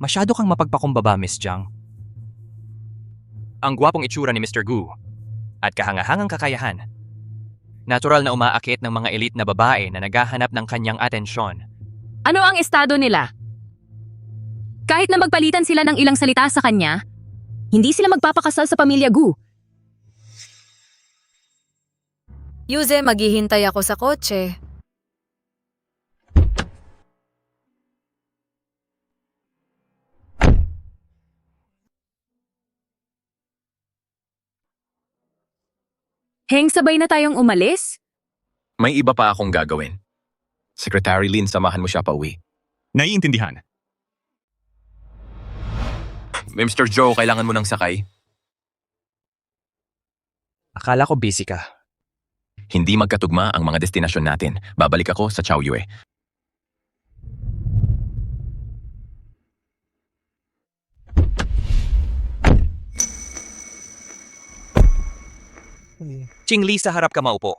Masyado kang mapagpakumbaba, Miss Jiang. Ang gwapong itsura ni Mr. Gu at kahangahangang kakayahan. Natural na umaakit ng mga elite na babae na naghahanap ng kanyang atensyon. Ano ang estado nila? Kahit na magpalitan sila ng ilang salita sa kanya, hindi sila magpapakasal sa pamilya Gu. Yuze, maghihintay ako sa kotse. Heng, sabay na tayong umalis? May iba pa akong gagawin. Secretary Lin, samahan mo siya pa uwi. Naiintindihan. Mr. Zhou, kailangan mo ng sakay. Akala ko busy ka. Hindi magkatugma ang mga destinasyon natin. Babalik ako sa Chaoyue. Qingli, sa harap ka maupo.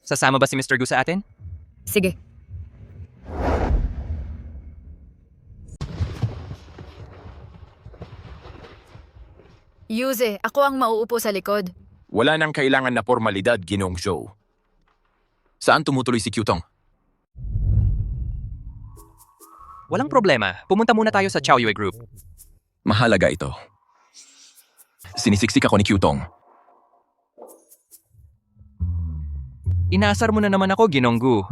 Sasama ba si Mr. Gu sa atin? Sige. Yuze, ako ang mauupo sa likod. Wala nang kailangan na formalidad, Ginong Zhou. Saan tumutuloy si Qtong? Walang problema. Pumunta muna tayo sa Chaoyue Group. Mahalaga ito. Sinisiksik ako ni Qtong. Inaasar mo na naman ako, Ginong Gu.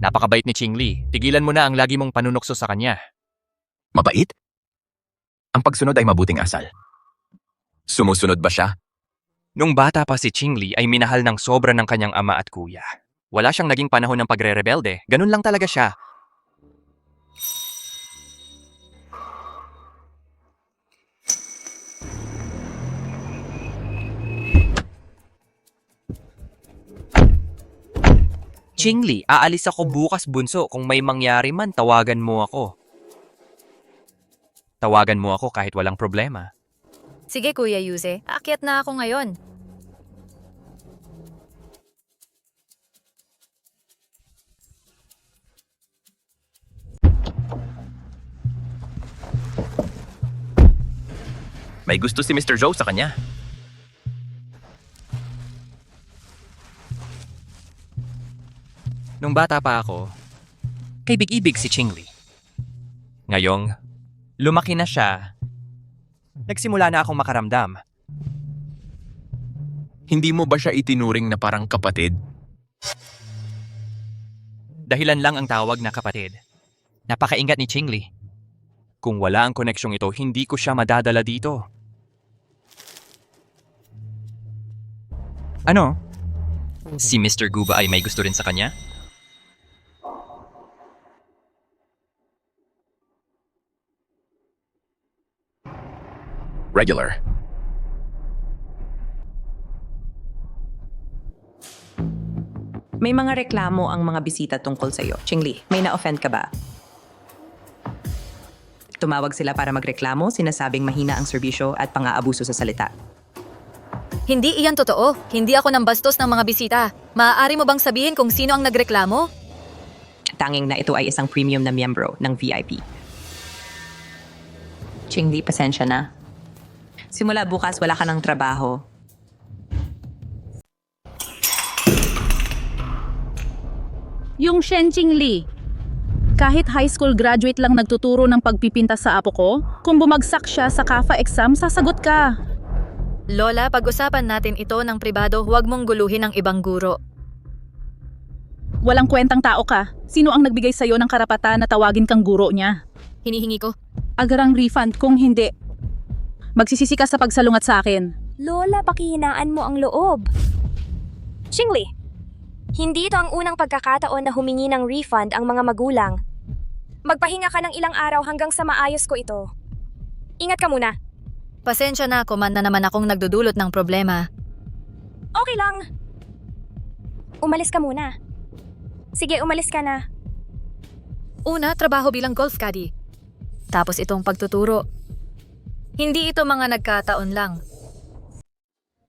Napakabait ni Qingli. Tigilan mo na ang lagi mong panunukso sa kanya. Mabait? Ang pagsunod ay mabuting asal. Sumusunod ba siya? Nung bata pa si Qingli ay minahal ng sobra ng kanyang ama at kuya. Wala siyang naging panahon ng pagre-rebelde. Ganun lang talaga siya. Qingli, aalis ako bukas bunso. Kung may mangyari man, tawagan mo ako. Tawagan mo ako kahit walang problema. Sige Kuya Yuze, aakyat na ako ngayon. May gusto si Mr. Joe sa kanya. Nung bata pa ako, kaibig-ibig si Chingli. Ngayong, lumaki na siya. Nagsimula na akong makaramdam. Hindi mo ba siya itinuring na parang kapatid? Dahilan lang ang tawag na kapatid. Napakaingat ni Chingli. Kung wala ang koneksyong ito, hindi ko siya madadala dito. Ano? Si Mr. Guba ay may gusto rin sa kanya? Regular. May mga reklamo ang mga bisita tungkol sa'yo. Chingli, may na-offend ka ba? Tumawag sila para magreklamo, sinasabing mahina ang serbisyo at pang-aabuso sa salita. Hindi iyan totoo. Hindi ako nambastos ng mga bisita. Maaari mo bang sabihin kung sino ang nagreklamo? Tanging na ito ay isang premium na miyembro ng VIP. Chingli, pasensya na. Simula bukas, wala ka ng trabaho. Yung Shen Chingli. Kahit high school graduate lang nagtuturo ng pagpipinta sa apo ko, kung bumagsak siya sa CAFA exam, sasagot ka. Lola, pag-usapan natin ito ng pribado, huwag mong guluhin ang ibang guro. Walang kwentang tao ka. Sino ang nagbigay sa'yo ng karapatan na tawagin kang guro niya? Hinihingi ko. Agarang refund kung hindi. Magsisisi ka sa pagsalungat sa akin. Lola, pakihinaan mo ang loob. Chingli, hindi ito ang unang pagkakataon na humingi ng refund ang mga magulang. Magpahinga ka ng ilang araw hanggang sa maayos ko ito. Ingat ka muna. Pasensya na, kuman na naman akong nagdudulot ng problema. Okay lang. Umalis ka muna. Sige, umalis ka na. Una, trabaho bilang golf caddy. Tapos itong pagtuturo. Hindi ito mga nagkataon lang.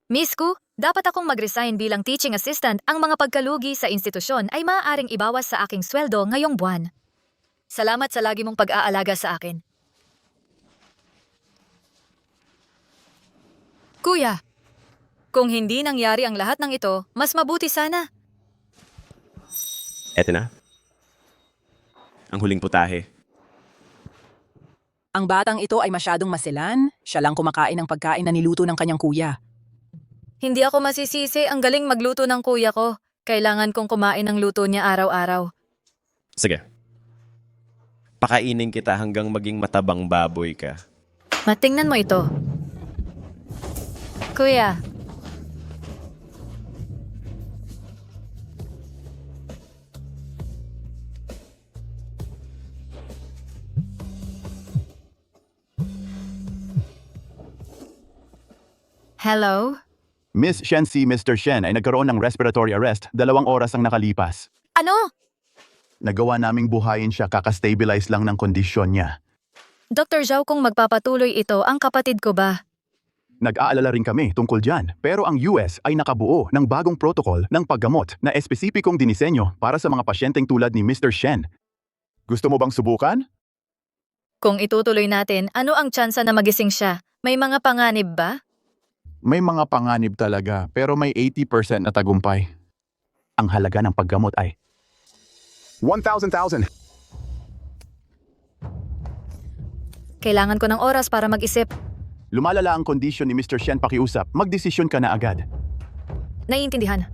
Miss Ku, dapat akong mag-resign bilang teaching assistant. Ang mga pagkalugi sa institusyon ay maaaring ibawas sa aking sweldo ngayong buwan. Salamat sa lagi mong pag-aalaga sa akin. Kuya, kung hindi nangyari ang lahat ng ito, mas mabuti sana. Eto na. Ang huling putahe. Ang batang ito ay masyadong masilan. Siya lang kumakain ng pagkain na niluto ng kanyang kuya. Hindi ako masisisi, ang galing magluto ng kuya ko. Kailangan kong kumain ng luto niya araw-araw. Sige. Pakainin kita hanggang maging matabang baboy ka. Matingnan mo ito. Kuya. Hello? Miss Shen si Mr. Shen ay nagkaroon ng respiratory arrest 2 oras ang nakalipas. Ano? Nagawa naming buhayin siya kakastabilize lang ng kondisyon niya. Dr. Zhao, kung magpapatuloy ito, ang kapatid ko ba? Nag-aalala rin kami tungkol dyan, pero ang US ay nakabuo ng bagong protocol ng paggamot na espesipikong dinisenyo para sa mga pasyenteng tulad ni Mr. Shen. Gusto mo bang subukan? Kung itutuloy natin, ano ang tsansa na magising siya? May mga panganib ba? May mga panganib talaga, pero may 80% na tagumpay. Ang halaga ng paggamot ay 1,000. Kailangan ko ng oras para mag-isip. Lumalala ang kondisyon ni Mr. Shen, pakiusap. Magdesisyon ka na agad. Naiintindihan.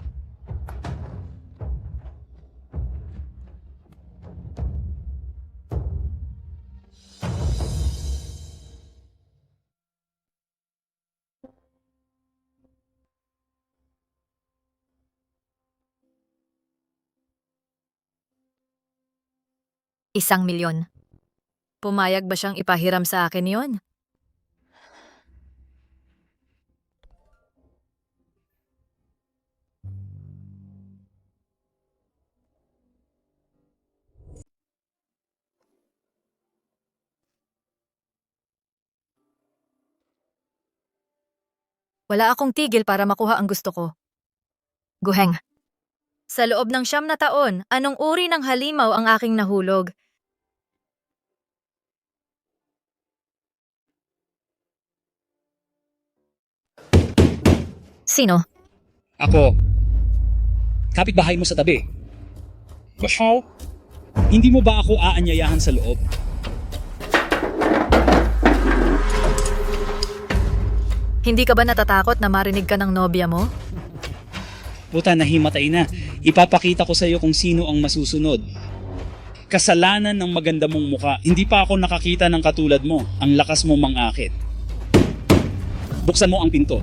₱1,000,000. Pumayag ba siyang ipahiram sa akin yon? Wala akong tigil para makuha ang gusto ko. Guheng. Sa loob ng 9 na taon, anong uri ng halimaw ang aking nahulog? Sino? Ako. Kapitbahay mo sa tabi. Bashaw, hindi mo ba ako aanyayahan sa loob? Hindi ka ba natatakot na marinig ka ng nobya mo? Puta, nahimatay na. Ipapakita ko sa iyo kung sino ang masusunod. Kasalanan ng maganda mong muka. Hindi pa ako nakakita ng katulad mo. Ang lakas mo mangakit. Buksan mo ang pinto.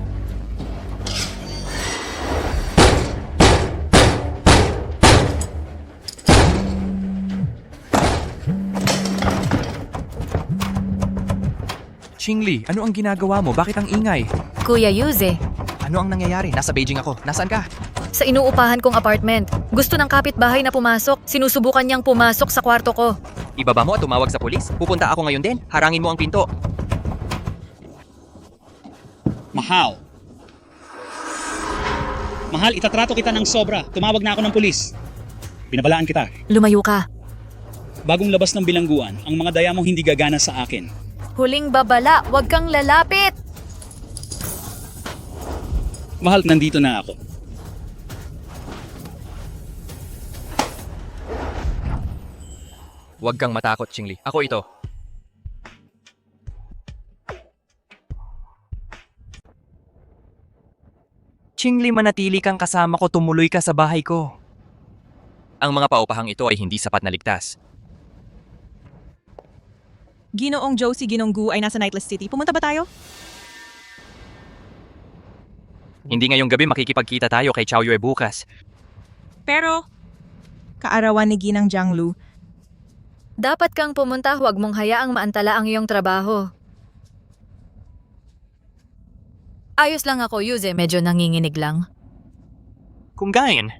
Qingli, ano ang ginagawa mo? Bakit ang ingay? Kuya Yuze, Ano ang nangyayari? Nasa Beijing ako. Nasaan ka? sa inuupahan kong apartment, gusto ng kapitbahay na pumasok. Sinusubukan niyang pumasok sa kwarto ko. Ibaba mo at tumawag sa pulis? Pupunta ako ngayon din. Harangin mo ang pinto. Mahal. Mahal, itatrato kita ng sobra. Tumawag na ako ng pulis. Pinabalaan kita. Lumayo ka. Bagong labas ng bilangguan, ang mga daya mo hindi gagana sa akin. Huling babala, huwag kang lalapit! Mahal, nandito na ako. Huwag kang matakot, Qingli. Ako ito. Qingli, manatili kang kasama ko, tumuloy ka sa bahay ko. Ang mga paupahang ito ay hindi sapat na ligtas. Ginoong Joe, si Ginong Gu ay nasa Nightless City. Pumunta ba tayo? Hindi ngayong gabi makikipagkita tayo kay Chow Yue bukas. Pero, kaarawan ni Ginang Jianglu. Dapat kang pumunta, huwag mong hayaang maantala ang iyong trabaho. Ayos lang ako, Yuze. Medyo nanginginig lang. Kung gayon,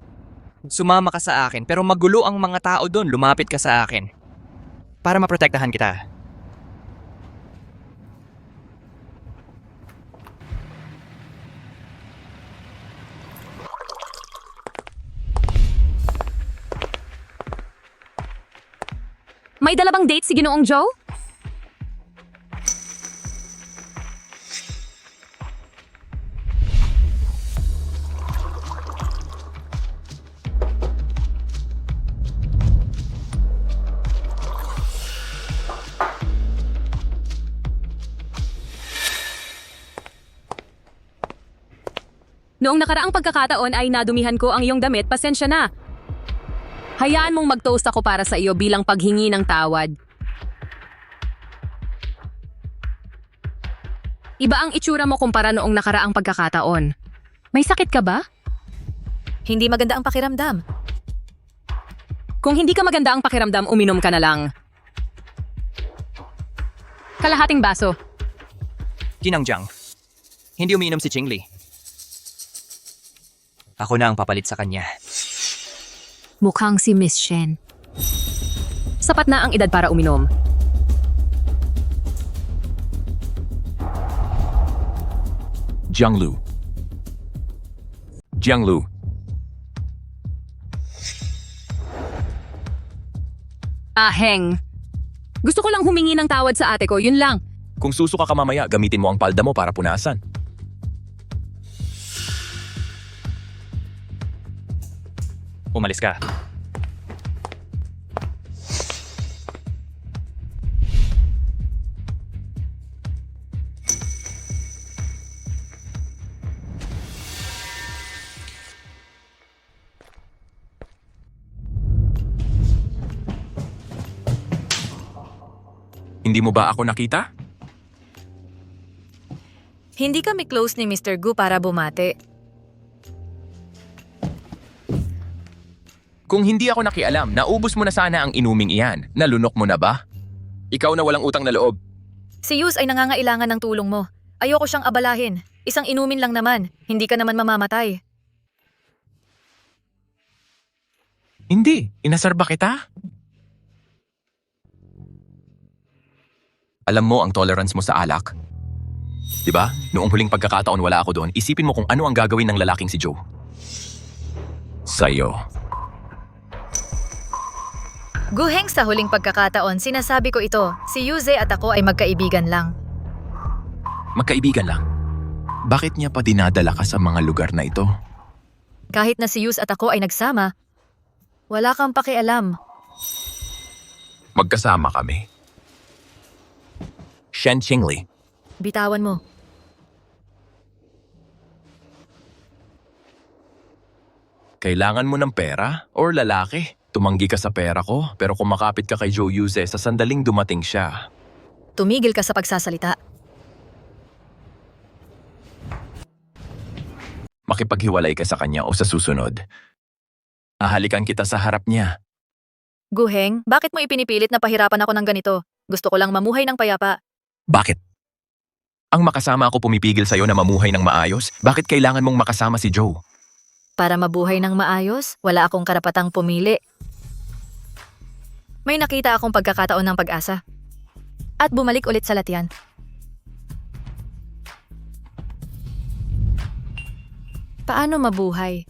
sumama ka sa akin pero magulo ang mga tao doon, lumapit ka sa akin. Para maprotektahan kita. May dala bang date si Ginoong Joe? Noong nakaraang pagkakataon ay nadumihan ko ang iyong damit, pasensya na. Hayaan mong mag-toast ako para sa iyo bilang paghingi ng tawad. Iba ang itsura mo kumpara noong nakaraang pagkakataon. May sakit ka ba? Hindi maganda ang pakiramdam. Kung hindi ka maganda ang pakiramdam, uminom ka na lang. Kalahating baso. Ginangjiang, hindi umiinom si Qingli. Ako na ang papalit sa kanya. Mukhang si Miss Shen. Sapat na ang edad para uminom. Jianglu. Jianglu. Heng. Gusto ko lang humingi ng tawad sa ate ko, yun lang. Kung susuka ka mamaya, gamitin mo ang palda mo para punasan. Umalis ka. Hindi mo ba ako nakita? Hindi kami close ni Mr. Gu para bumate. Kung hindi ako nakialam, naubos mo na sana ang inuming iyan. Nalunok mo na ba? Ikaw na walang utang na loob. Si Yus ay nangangailangan ng tulong mo. Ayoko siyang abalahin. Isang inumin lang naman. Hindi ka naman mamamatay. Hindi. Inasar ba kita? Alam mo ang tolerance mo sa alak? Diba? Noong huling pagkakataon wala ako doon, isipin mo kung ano ang gagawin ng lalaking si Joe. Sa'yo. Guheng, sa huling pagkakataon, sinasabi ko ito, si Yuze at ako ay magkaibigan lang. Magkaibigan lang. Bakit niya pa dinadala ka sa mga lugar na ito? Kahit na si Yuz at ako ay nagsama, wala kang pakialam. Magkasama kami. Shen Qingli. Bitawan mo. Kailangan mo ng pera or lalaki? Tumanggi ka sa pera ko, pero kumakapit ka kay Joe Yuze sa sandaling dumating siya. Tumigil ka sa pagsasalita. Makipaghiwalay ka sa kanya o sa susunod. Ahalikan kita sa harap niya. Guheng, bakit mo ipinipilit na pahirapan ako ng ganito? Gusto ko lang mamuhay ng payapa. Bakit? Ang makasama ako pumipigil sa'yo na mamuhay ng maayos? Bakit kailangan mong makasama si Joe? Para mabuhay ng maayos, wala akong karapatang pumili. May nakita akong pagkakataon ng pag-asa. At bumalik ulit sa latian. Paano mabuhay?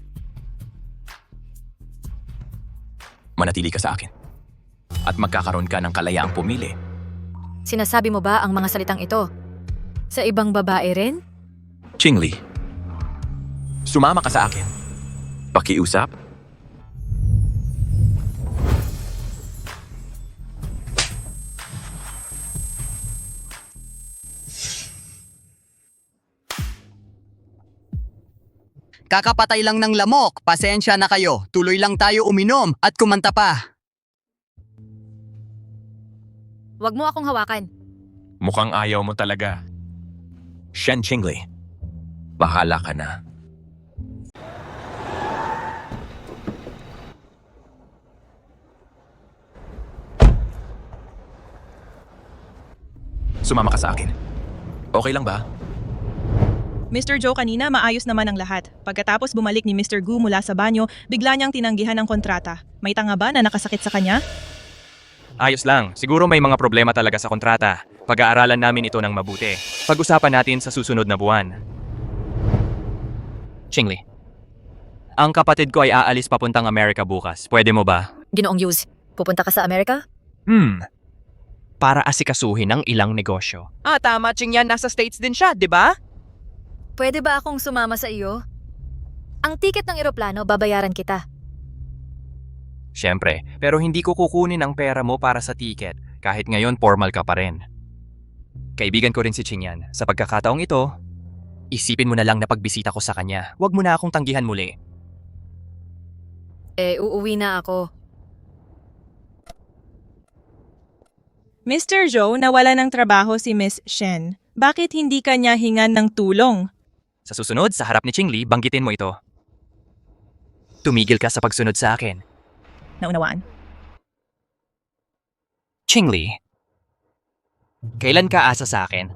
Manatili ka sa akin. At magkakaroon ka ng kalayaang pumili. Sinasabi mo ba ang mga salitang ito? Sa ibang babae rin? Qingli, sumama ka sa akin. Pakiusap? Kakapatay lang ng lamok, pasensya na kayo. Tuloy lang tayo uminom at kumanta pa. Huwag mo akong hawakan. Mukhang ayaw mo talaga. Shen Qingli, bahala ka na. Sumama ka sa akin. Okay lang ba? Mr. Joe, kanina maayos naman ang lahat. Pagkatapos bumalik ni Mr. Gu mula sa banyo, bigla niyang tinanggihan ang kontrata. May tanga ba na nakasakit sa kanya? Ayos lang. Siguro may mga problema talaga sa kontrata. Pag-aaralan namin ito ng mabuti. Pag-usapan natin sa susunod na buwan. Qingli, ang kapatid ko ay aalis papuntang Amerika bukas. Pwede mo ba? Ginoong Yuz, pupunta ka sa Amerika? Para asikasuhin ang ilang negosyo. Tama, Qingyan. Nasa States din siya, di ba? Pwede ba akong sumama sa iyo? Ang tiket ng eroplano, babayaran kita. Siyempre, pero hindi ko kukunin ang pera mo para sa tiket. Kahit ngayon, formal ka pa rin. Kaibigan ko rin si Qingyan. Sa pagkakataong ito, isipin mo na lang na pagbisita ko sa kanya. Huwag mo na akong tanggihan muli. Uuwi na ako. Mr. Joe, nawala ng trabaho si Miss Shen. Bakit hindi kanya hingan ng tulong? Sa susunod, sa harap ni Qingli, banggitin mo ito. Tumigil ka sa pagsunod sa akin. Naunawaan. Qingli, kailan ka asa sa akin?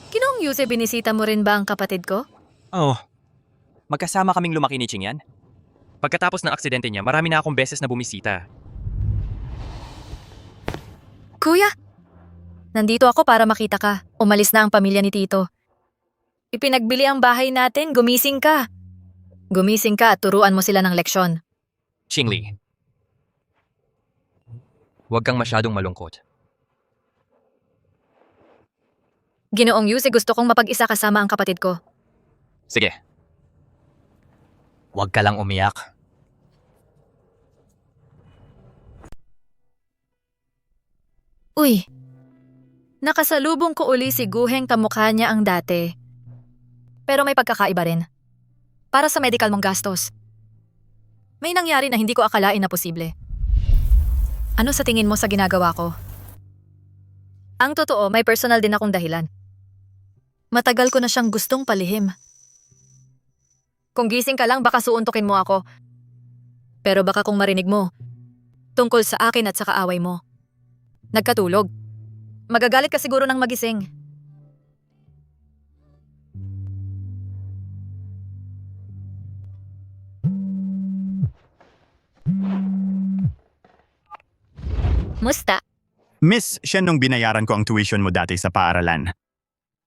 Ginoong Yuze, binisita mo rin ba ang kapatid ko? Oh, magkasama kaming lumaki ni Qingyan. Pagkatapos ng aksidente niya, marami na akong beses na bumisita. Kuya, nandito ako para makita ka. Umalis na ang pamilya ni Tito. Ipinagbili ang bahay natin, gumising ka. Gumising ka at turuan mo sila ng leksyon. Qingli, huwag kang masyadong malungkot. Ginoong Yuze, gusto kong mapag-isa kasama ang kapatid ko. Sige. Huwag ka lang umiyak. Uy, nakasalubong ko uli si Guheng, kamukha niya ang dati. Pero may pagkakaiba rin. Para sa medical mong gastos. May nangyari na hindi ko akalain na posible. Ano sa tingin mo sa ginagawa ko? Ang totoo, may personal din akong dahilan. Matagal ko na siyang gustong palihim. Kung gising ka lang, baka suuntukin mo ako. Pero baka kung marinig mo, tungkol sa akin at sa kaaway mo. Nagkatulog. Magagalit ka siguro ng magising. Musta? Miss, siya nung binayaran ko ang tuition mo dati sa paaralan.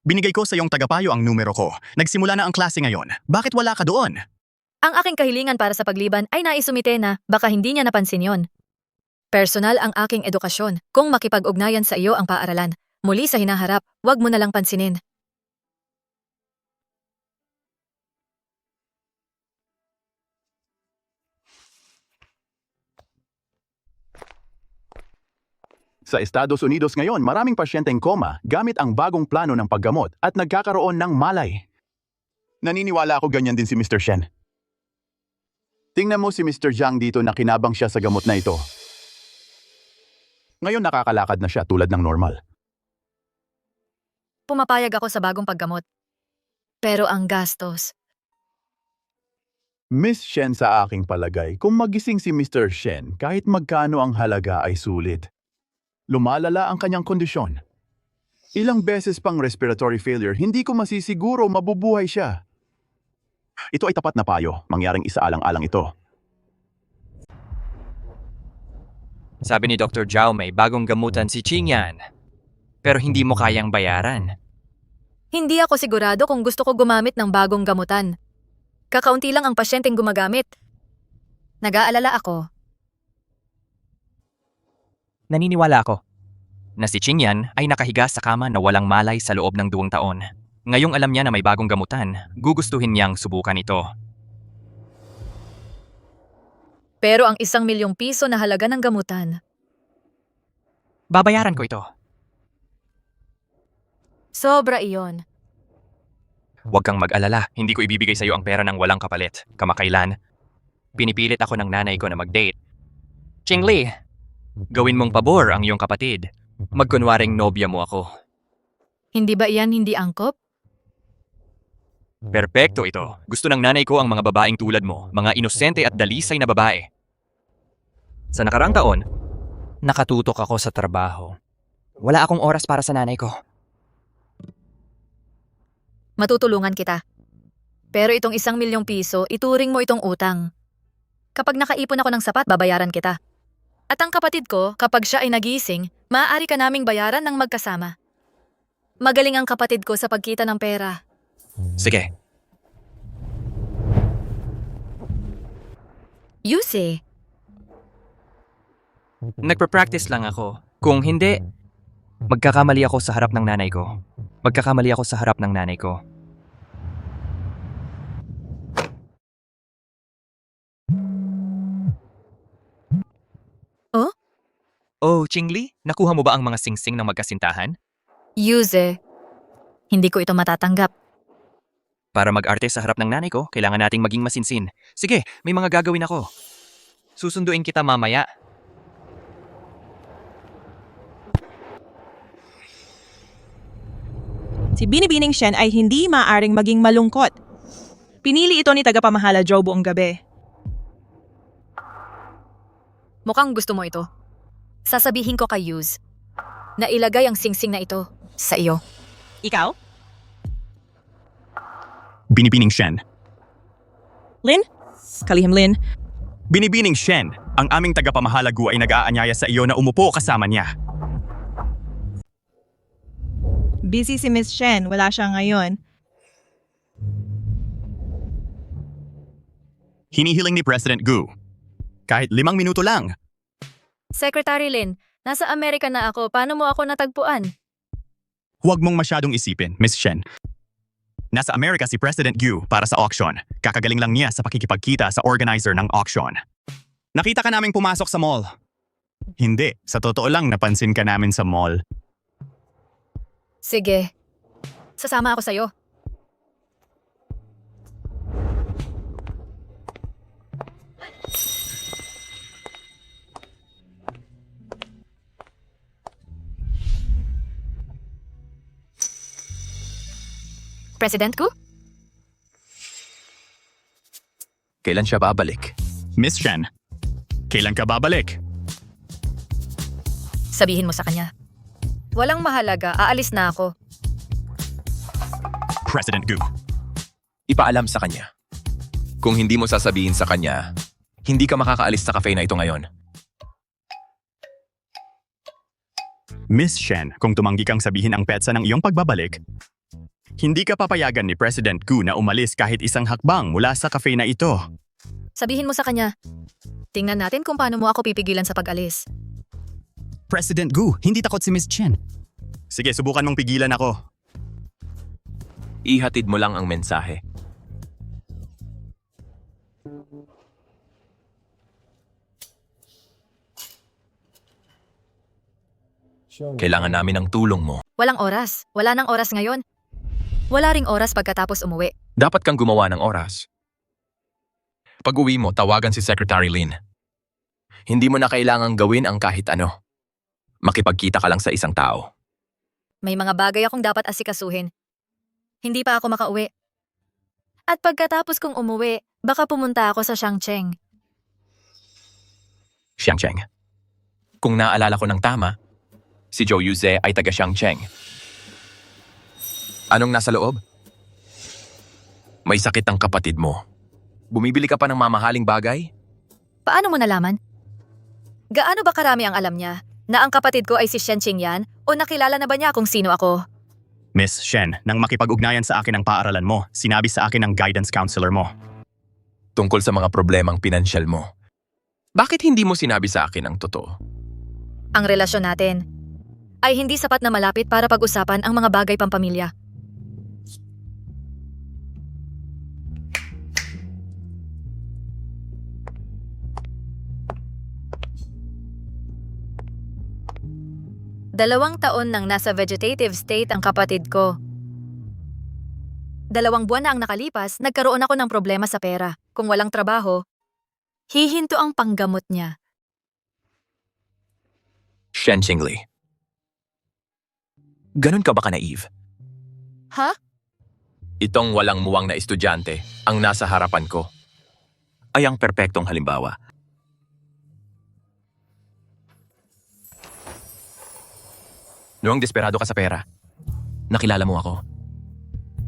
Binigay ko sa iyong tagapayo ang numero ko. Nagsimula na ang klase ngayon. Bakit wala ka doon? Ang aking kahilingan para sa pagliban ay naisumite na baka hindi niya napansin yon. Personal ang aking edukasyon. Kung makipag-ugnayan sa iyo ang paaralan, muli sa hinaharap, huwag mo na lang pansinin. Sa Estados Unidos ngayon, maraming pasyenteng koma gamit ang bagong plano ng paggamot at nagkakaroon ng malay. Naniniwala ako ganyan din si Mr. Shen. Tingnan mo si Mr. Jiang dito na kinabang siya sa gamot na ito. Ngayon nakakalakad na siya tulad ng normal. Pumapayag ako sa bagong paggamot. Pero ang gastos. Miss Shen, sa aking palagay, kung magising si Mr. Shen, kahit magkano ang halaga ay sulit. Lumalala ang kanyang kondisyon. Ilang beses pang respiratory failure, hindi ko masisiguro mabubuhay siya. Ito ay tapat na payo, mangyaring isaalang-alang ito. Sabi ni Dr. Zhao may bagong gamutan si Qingyan. Pero hindi mo kayang bayaran. Hindi ako sigurado kung gusto ko gumamit ng bagong gamutan. Kakaunti lang ang pasyenteng gumagamit. Nag-aalala ako. Naniniwala ako na si Qingyan ay nakahiga sa kama na walang malay sa loob ng 2 taon. Ngayong alam niya na may bagong gamutan, gugustuhin niyang subukan ito. Pero ang 1,000,000 piso na halaga ng gamutan. Babayaran ko ito. Sobra iyon. Huwag kang mag-alala, hindi ko ibibigay sa iyo ang pera ng walang kapalit. Kamakailan, pinipilit ako ng nanay ko na mag-date. Qingli, gawin mong pabor ang iyong kapatid. Magkunwaring nobya mo ako. Hindi ba iyan hindi angkop? Perpekto ito. Gusto ng nanay ko ang mga babaeng tulad mo, mga inosente at dalisay na babae. Sa nakaraang taon, nakatutok ako sa trabaho. Wala akong oras para sa nanay ko. Matutulungan kita. Pero itong 1,000,000 piso, ituring mo itong utang. Kapag nakaipon ako ng sapat, babayaran kita. At ang kapatid ko, kapag siya ay nagising, maaari ka naming bayaran ng magkasama. Magaling ang kapatid ko sa pagkita ng pera. Sige. Yuse, Nagpa-practice lang ako. Kung hindi, magkakamali ako sa harap ng nanay ko. Magkakamali ako sa harap ng nanay ko. Oh? Oh, Qingli, nakuha mo ba ang mga singsing ng magkasintahan? Yuse, hindi ko ito matatanggap. Para mag-arte sa harap ng nanay ko, kailangan nating maging masinsin. Sige, may mga gagawin ako. Susunduin kita mamaya. Si Binibining Shen ay hindi maaring maging malungkot. Pinili ito ni tagapamahala Zhou buong gabi. Mukhang gusto mo ito. Sasabihin ko kay Yuz na ilagay ang singsing na ito sa iyo. Ikaw? Binibining Shen. Lin? Kalihim Lin. Binibining Shen, ang aming tagapamahala Gu ay nag-aanyaya sa iyo na umupo kasama niya. Busy si Miss Shen, wala siya ngayon. Hinihiling ni President Gu. Kahit 5 minuto lang. Secretary Lin, nasa Amerika na ako. Paano mo ako natagpuan? Huwag mong masyadong isipin, Miss Shen. Nasa Amerika si President Gu para sa auction. Kakagaling lang niya sa pakikipagkita sa organizer ng auction. Nakita ka naming pumasok sa mall. Hindi, sa totoo lang napansin ka namin sa mall. Sige. Sasama ako sa'yo. President ko? Kailan siya babalik? Miss Shen, kailan ka babalik? Sabihin mo sa kanya. Walang mahalaga, aalis na ako. President Gu. Ipaalam sa kanya. Kung hindi mo sasabihin sa kanya, hindi ka makakaalis sa cafe na ito ngayon. Miss Shen, kung tumanggi kang sabihin ang petsa ng iyong pagbabalik, hindi ka papayagan ni President Gu na umalis kahit isang hakbang mula sa cafe na ito. Sabihin mo sa kanya, tingnan natin kung paano mo ako pipigilan sa pag-alis. President Gu, hindi takot si Miss Chen. Sige, subukan mong pigilan ako. Ihatid mo lang ang mensahe. Kailangan namin ng tulong mo. Walang oras. Wala nang oras ngayon. Wala ring oras pagkatapos umuwi. Dapat kang gumawa ng oras. Pag-uwi mo, tawagan si Secretary Lin. Hindi mo na kailangang gawin ang kahit ano. Makipagkita ka lang sa isang tao. May mga bagay akong dapat asikasuhin. Hindi pa ako makauwi. At pagkatapos kong umuwi, baka pumunta ako sa Shangcheng. Xiangcheng. Kung naalala ko ng tama, si Zhou Yuze ay taga Xiangcheng. Anong nasa loob? May sakit ang kapatid mo. Bumibili ka pa ng mamahaling bagay? Paano mo nalaman? Gaano ba karami ang alam niya na ang kapatid ko ay si Shen Qingyan o nakilala na ba niya kung sino ako? Miss Shen, nang makipag-ugnayan sa akin ang paaralan mo, sinabi sa akin ng guidance counselor mo. Tungkol sa mga problemang pinansyal mo. Bakit hindi mo sinabi sa akin ang totoo? Ang relasyon natin ay hindi sapat na malapit para pag-usapan ang mga bagay pampamilya. Dalawang taon nang nasa vegetative state ang kapatid ko. 2 buwan na ang nakalipas, nagkaroon ako ng problema sa pera. Kung walang trabaho, hihinto ang panggamot niya. Shen Qingli. Ganun ka ba ka-naive? Ha? Itong walang muwang na estudyante ang nasa harapan ko ay ang perpektong halimbawa. Noong desperado ka sa pera, nakilala mo ako.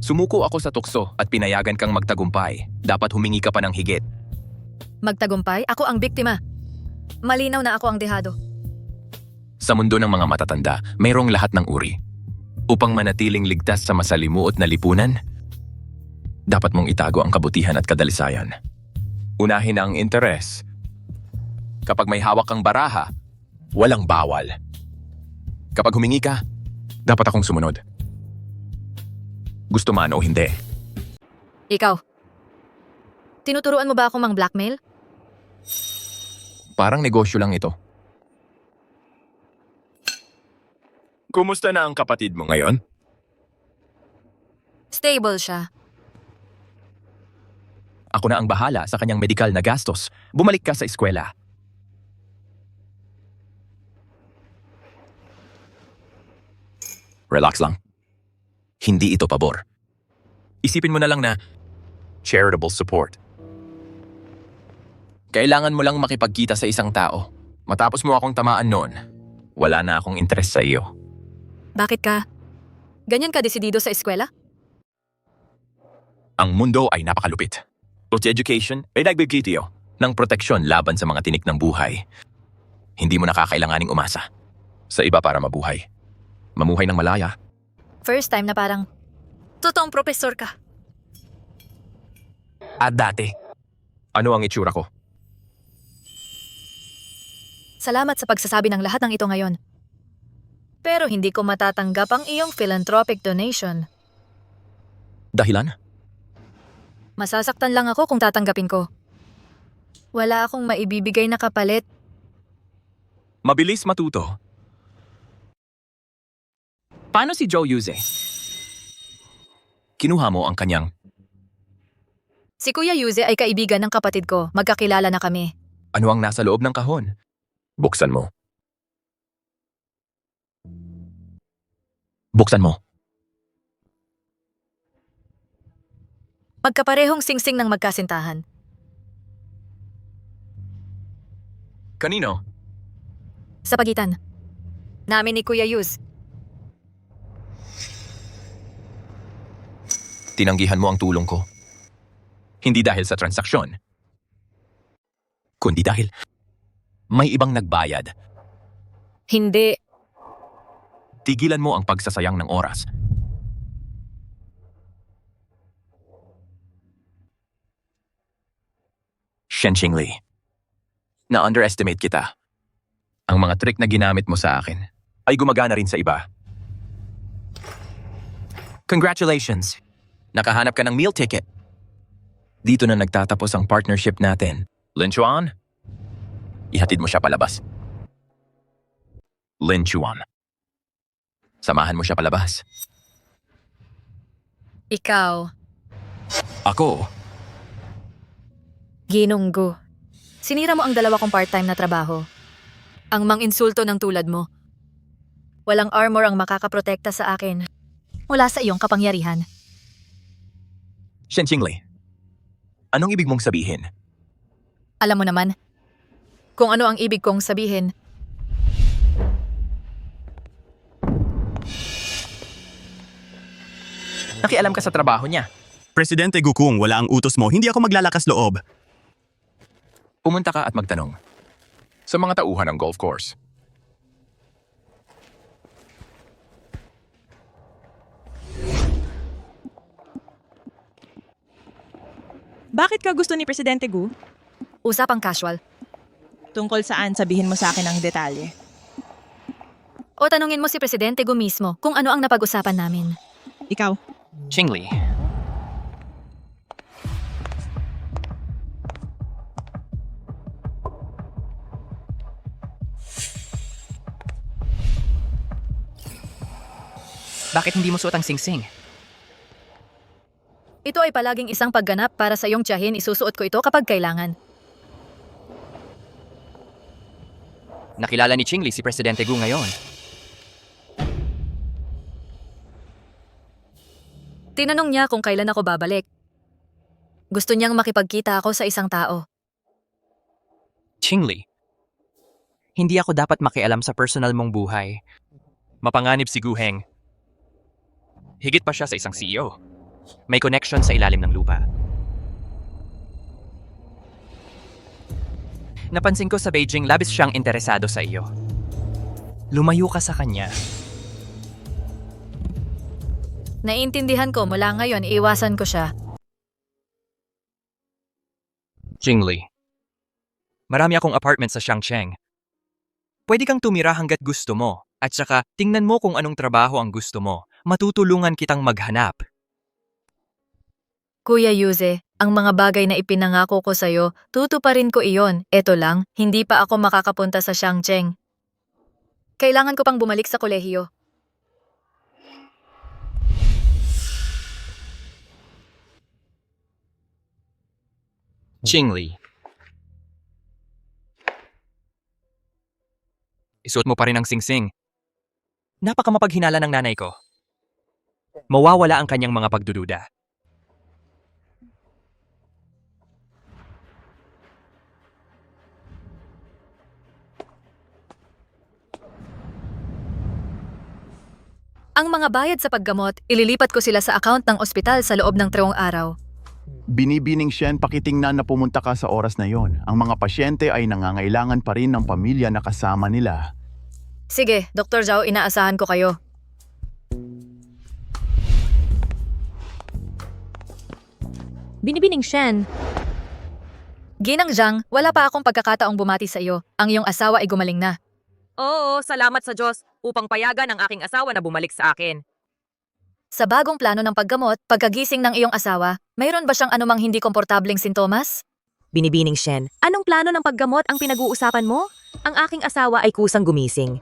Sumuko ako sa tukso at pinayagan kang magtagumpay. Dapat humingi ka pa ng higit. Magtagumpay, ako ang biktima. Malinaw na ako ang dehado. Sa mundo ng mga matatanda, mayroong lahat ng uri. Upang manatiling ligtas sa masalimuot na lipunan, dapat mong itago ang kabutihan at kadalisayan. Unahin ang interes. Kapag may hawak kang baraha, walang bawal. Kapag humingi ka, dapat akong sumunod. Gusto man o hindi. Ikaw, tinuturuan mo ba akong mang-blackmail? Parang negosyo lang ito. Kumusta na ang kapatid mo ngayon? Stable siya. Ako na ang bahala sa kanyang medikal na gastos. Bumalik ka sa eskwela. Relax lang. Hindi ito pabor. Isipin mo na lang na charitable support. Kailangan mo lang makipagkita sa isang tao. Matapos mo akong tamaan noon, wala na akong interes sa iyo. Bakit ka? Ganyan ka desidido sa eskwela? Ang mundo ay napakalupit. At education ay nagbibigay ng proteksyon laban sa mga tinik ng buhay. Hindi mo nakakailanganing umasa sa iba para mabuhay. Mamuhay ng malaya. First time na parang, totoong profesor ka. At dati, ano ang itsura ko? Salamat sa pagsasabi ng lahat ng ito ngayon. Pero hindi ko matatanggap ang iyong philanthropic donation. Dahilan? Masasaktan lang ako kung tatanggapin ko. Wala akong maibibigay na kapalit. Mabilis matuto. Paano si Zhou Yuze? Kinuha mo ang kanyang... Si Kuya Yuze ay kaibigan ng kapatid ko. Magkakilala na kami. Ano ang nasa loob ng kahon? Buksan mo. Buksan mo. Magkaparehong singsing ng magkasintahan. Kanino? Sa pagitan namin ni Kuya Yuz. Tinanggihan mo ang tulong ko. Hindi dahil sa transaksyon, kundi dahil may ibang nagbayad. Hindi. Tigilan mo ang pagsasayang ng oras. Shen Qingli, na-underestimate kita. Ang mga trick na ginamit mo sa akin ay gumagana rin sa iba. Congratulations! Nakahanap ka ng meal ticket. Dito na nagtatapos ang partnership natin. Lin Chuan, ihatid mo siya palabas. Lin Chuan, samahan mo siya palabas. Ikaw, Ako, Ginong Gu. Sinira mo ang dalawa kong part-time na trabaho. Ang mang-insulto ng tulad mo. Walang armor ang makakaprotekta sa akin mula sa iyong kapangyarihan. Shen Qingli, anong ibig mong sabihin? Alam mo naman, kung ano ang ibig kong sabihin. Nakialam ka sa trabaho niya. Presidente Gu, kung wala ang utos mo, hindi ako maglalakas loob. Pumunta ka at magtanong sa mga tauhan ng golf course. Bakit ka gusto ni Presidente Gu? Usapang casual. Tungkol saan, sabihin mo sa akin ang detalye. O tanungin mo si Presidente Gu mismo kung ano ang napag-usapan namin. Ikaw? Qingli, bakit hindi mo suot ang singsing? Ito ay palaging isang pagganap para sa iyong tiyahin. Isusuot ko ito kapag kailangan. Nakilala ni Qingli si Presidente Gu ngayon. Tinanong niya kung kailan ako babalik. Gusto niyang makipagkita ako sa isang tao. Qingli, hindi ako dapat makialam sa personal mong buhay. Mapanganib si Gu Heng. Higit pa siya sa isang CEO. May connection sa ilalim ng lupa. Napansin ko sa Beijing, labis siyang interesado sa iyo. Lumayo ka sa kanya. Naiintindihan ko, mula ngayon iiwasan ko siya. Qingli, marami akong apartment sa Shangcheng. Pwede kang tumira hanggat gusto mo. At saka, tingnan mo kung anong trabaho ang gusto mo. Matutulungan kitang maghanap. Kuya Yuze, ang mga bagay na ipinangako ko sa'yo, tutuparin ko iyon. Eto lang, hindi pa ako makakapunta sa Shangcheng. Kailangan ko pang bumalik sa kolehiyo. Qingli, isuot mo pa rin ang singsing. Napakamapaghinala ng nanay ko. Mawawala ang kanyang mga pagdududa. Ang mga bayad sa paggamot, ililipat ko sila sa account ng ospital sa loob ng 3 araw. Binibining Shen, pakitingnan na pumunta ka sa oras na yon. Ang mga pasyente ay nangangailangan pa rin ng pamilya na kasama nila. Sige, Dr. Zhao, inaasahan ko kayo. Binibining Shen. Ginang Zhang, wala pa akong pagkakataong bumati sa iyo. Ang iyong asawa ay gumaling na. Oo, salamat sa Diyos upang payagan ang aking asawa na bumalik sa akin. Sa bagong plano ng paggamot, pagkagising ng iyong asawa, mayroon ba siyang anumang hindi komportableng sintomas? Binibining Shen, anong plano ng paggamot ang pinag-uusapan mo? Ang aking asawa ay kusang gumising.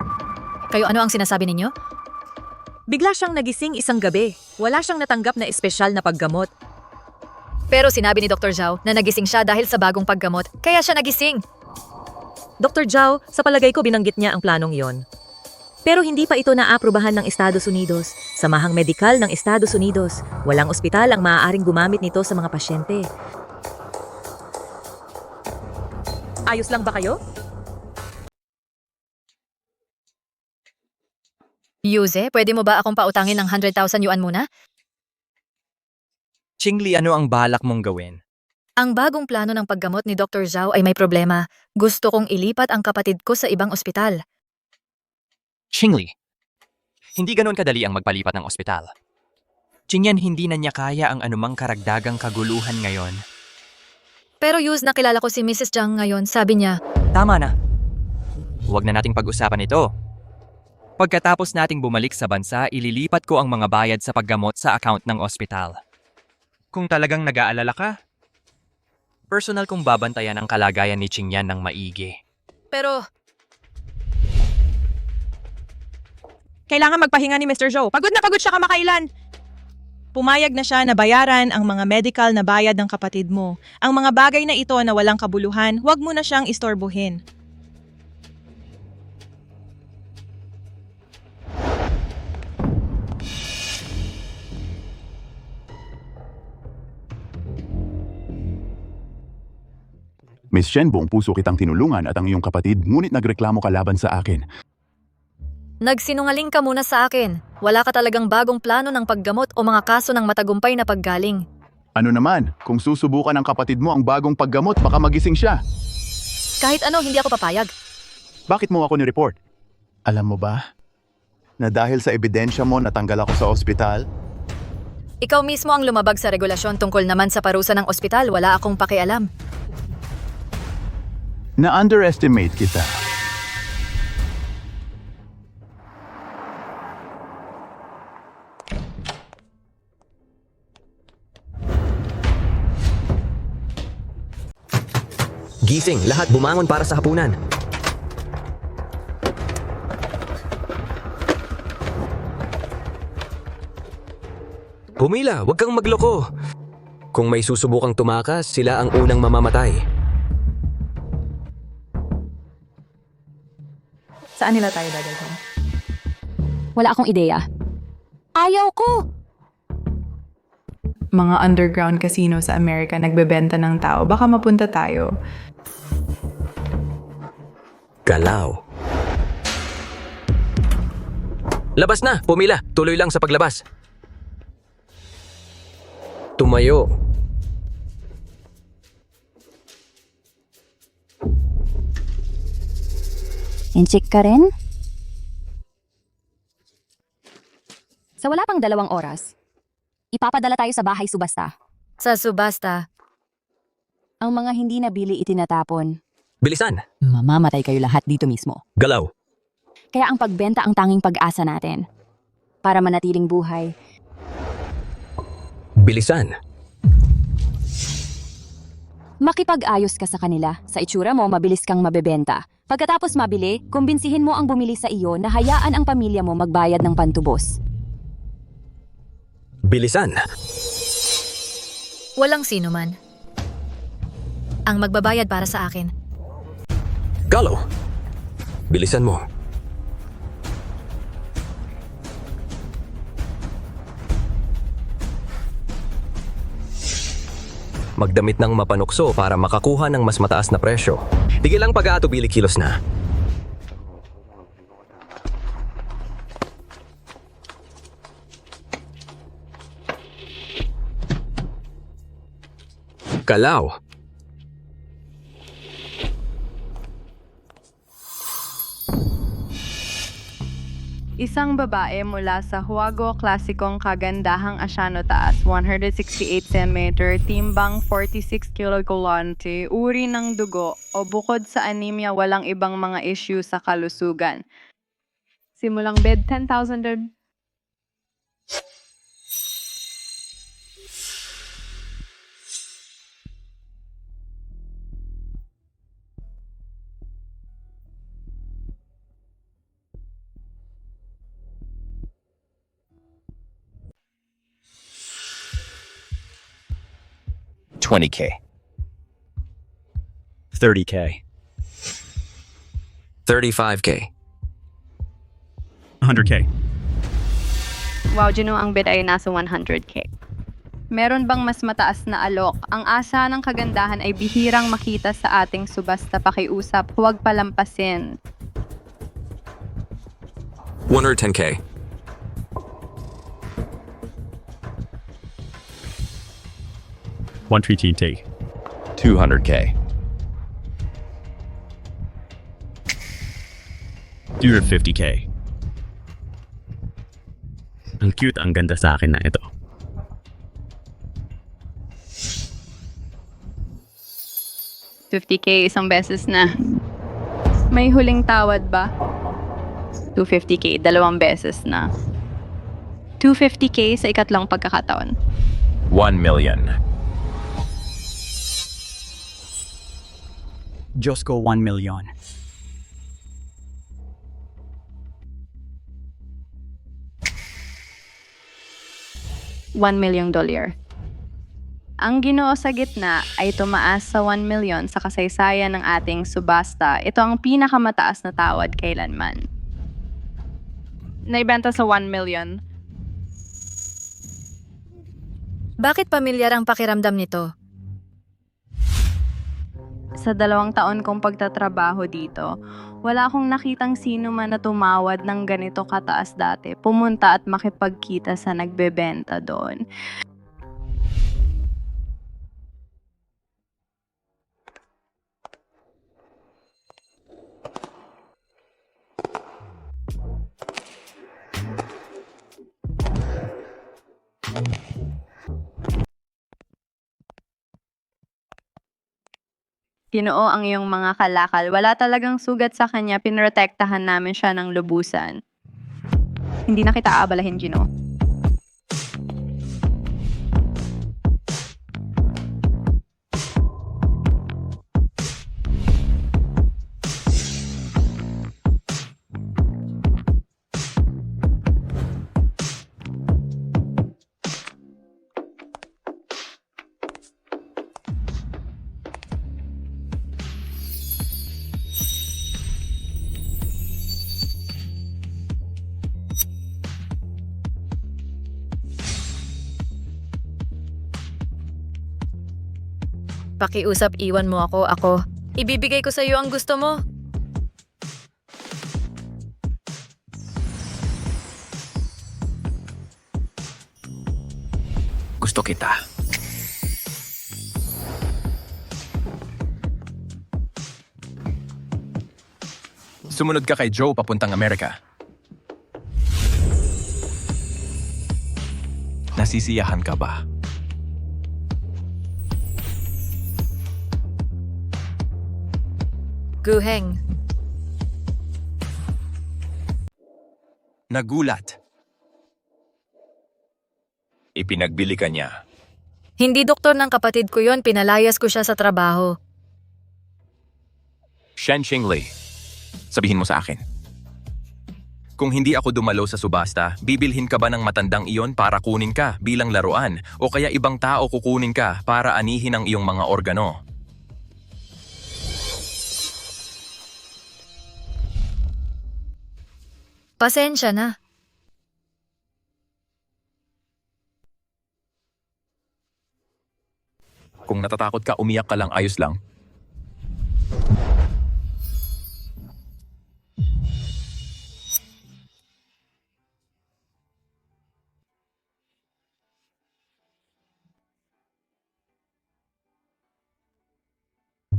Kayo ano ang sinasabi ninyo? Bigla siyang nagising isang gabi. Wala siyang natanggap na espesyal na paggamot. Pero sinabi ni Dr. Zhao na nagising siya dahil sa bagong paggamot, kaya siya nagising. Dr. Zhao, sa palagay ko binanggit niya ang planong iyon. Pero hindi pa ito naaprubahan ng Estados Unidos. Samahang medikal ng Estados Unidos. Walang ospital ang maaaring gumamit nito sa mga pasyente. Ayos lang ba kayo? Yuze, pwede mo ba akong pautangin ng 100,000 yuan muna? Qingli, ano ang balak mong gawin? Ang bagong plano ng paggamot ni Dr. Zhao ay may problema. Gusto kong ilipat ang kapatid ko sa ibang ospital. Qingli, Hindi ganon kadali ang magpalipat ng ospital. Qingyan, hindi na niya kaya ang anumang karagdagang kaguluhan ngayon. Pero Yus, nakilala ko si Mrs. Jiang ngayon. Sabi niya, Tama na. Huwag na nating pag-usapan ito. Pagkatapos nating bumalik sa bansa, ililipat ko ang mga bayad sa paggamot sa account ng ospital. Kung talagang nag-aalala ka, personal kong babantayan ang kalagayan ni Qingyan ng maigi. pero Kailangan magpahinga ni Mr. Zhou. Pagod na pagod siya kamakailan. Pumayag na siya na bayaran ang mga medical na bayad ng kapatid mo. Ang mga bagay na ito na walang kabuluhan, huwag mo na siyang istorbohin. Miss Shen, buong puso kitang tinulungan at ang iyong kapatid, ngunit nagreklamo ka laban sa akin. nagsinungaling ka muna sa akin. Wala ka talagang bagong plano ng paggamot o mga kaso ng matagumpay na paggaling. Ano naman, kung susubukan ng kapatid mo ang bagong paggamot, baka magising siya. Kahit ano, hindi ako papayag. Bakit mo ako ni-report? Alam mo ba, na dahil sa ebidensya mo natanggal ako sa ospital? Ikaw mismo ang lumabag sa regulasyon tungkol naman sa parusa ng ospital. Wala akong pakialam. Na-underestimate kita. Gising, lahat bumangon para sa hapunan. Pumila, huwag kang magloko. Kung may susubukang tumakas, sila ang unang mamamatay. Saan nila tayo dadalhin? Wala akong ideya. Ayaw ko! Mga underground casino sa Amerika nagbebenta ng tao. Baka mapunta tayo. Galaw. Labas na! Pumila! Tuloy lang sa paglabas. Tumayo. Incheck ka rin? Sa wala pang 2 oras, ipapadala tayo sa bahay subasta. Sa subasta? Ang mga hindi nabili itinatapon. Bilisan! Mamamatay kayo lahat dito mismo. Galaw. Kaya ang pagbenta ang tanging pag-asa natin. Para manatiling buhay. Bilisan. Makipag-ayos ka sa kanila. Sa itsura mo, mabilis kang mabebenta. Pagkatapos mabili, kumbinsihin mo ang bumili sa iyo na hayaan ang pamilya mo magbayad ng pantubos. Bilisan. Walang sino man ang magbabayad para sa akin. Galaw. Bilisan mo. Magdamit ng mapanukso para makakuha ng mas mataas na presyo. Tigil ang pag-aatubili kilos na. Galaw. Isang babae mula sa Huago klasikong kagandahang Asyano taas, 168 cm, timbang 46 kilogallante, uri ng dugo o bukod sa anemia walang ibang mga issue sa kalusugan. Simulang bid 10,000. $20K. $30K. $35K. $100K. Wow, Juno, ang bid ay nasa 100K. Meron bang mas mataas na alok? Ang asa ng kagandahan ay bihirang makita sa ating subasta pakiusap. Huwag palampasin. 110K. $130K. $200K. $250K. Ang cute, ang ganda sa akin na ito. $50K isang beses na. May huling tawad ba? $250K, dalawang beses na. $250K sa ikatlong pagkakataon. 1 million. Diyos ko, 1 million. $1 million. Ang Ginoo sa gitna ay tumaas sa 1 million sa kasaysayan ng ating subasta. Ito ang pinakamataas na tawad kailanman. Naibenta sa 1 million. Bakit pamilyar ang pakiramdam nito? Sa 2 taon kong pagtatrabaho dito, wala akong nakitang sino man na tumawad ng ganito kataas dati, pumunta at makipagkita sa nagbebenta doon. Ginoo ang iyong mga kalakal. Wala talagang sugat sa kanya, pinrotektahan namin siya ng lubusan. Hindi na kita aabalahin, Ginoo. Pakiusap, iwan mo ako. Ibibigay ko sa iyo ang gusto mo. Gusto kita. Sumunod ka kay Joe papuntang Amerika. Nasisiyahan ka ba? Guheng. Nagulat. Ipinagbili ka niya. Hindi doktor ng kapatid ko yon, pinalayas ko siya sa trabaho. Shen Qingli, sabihin mo sa akin. Kung hindi ako dumalo sa subasta, bibilhin ka ba ng matandang iyon para kunin ka bilang laruan o kaya ibang tao kukunin ka para anihin ang iyong mga organo? Pasensya na. Kung natatakot ka, umiyak ka lang, ayos lang.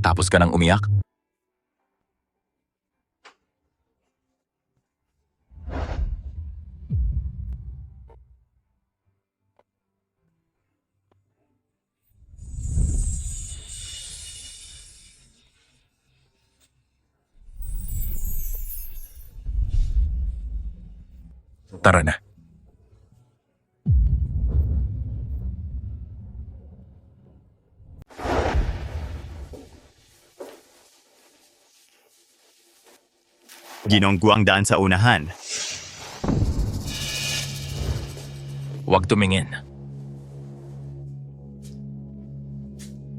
Tapos ka nang umiyak? Tara na. Ginonggo ang daan sa unahan. Huwag tumingin.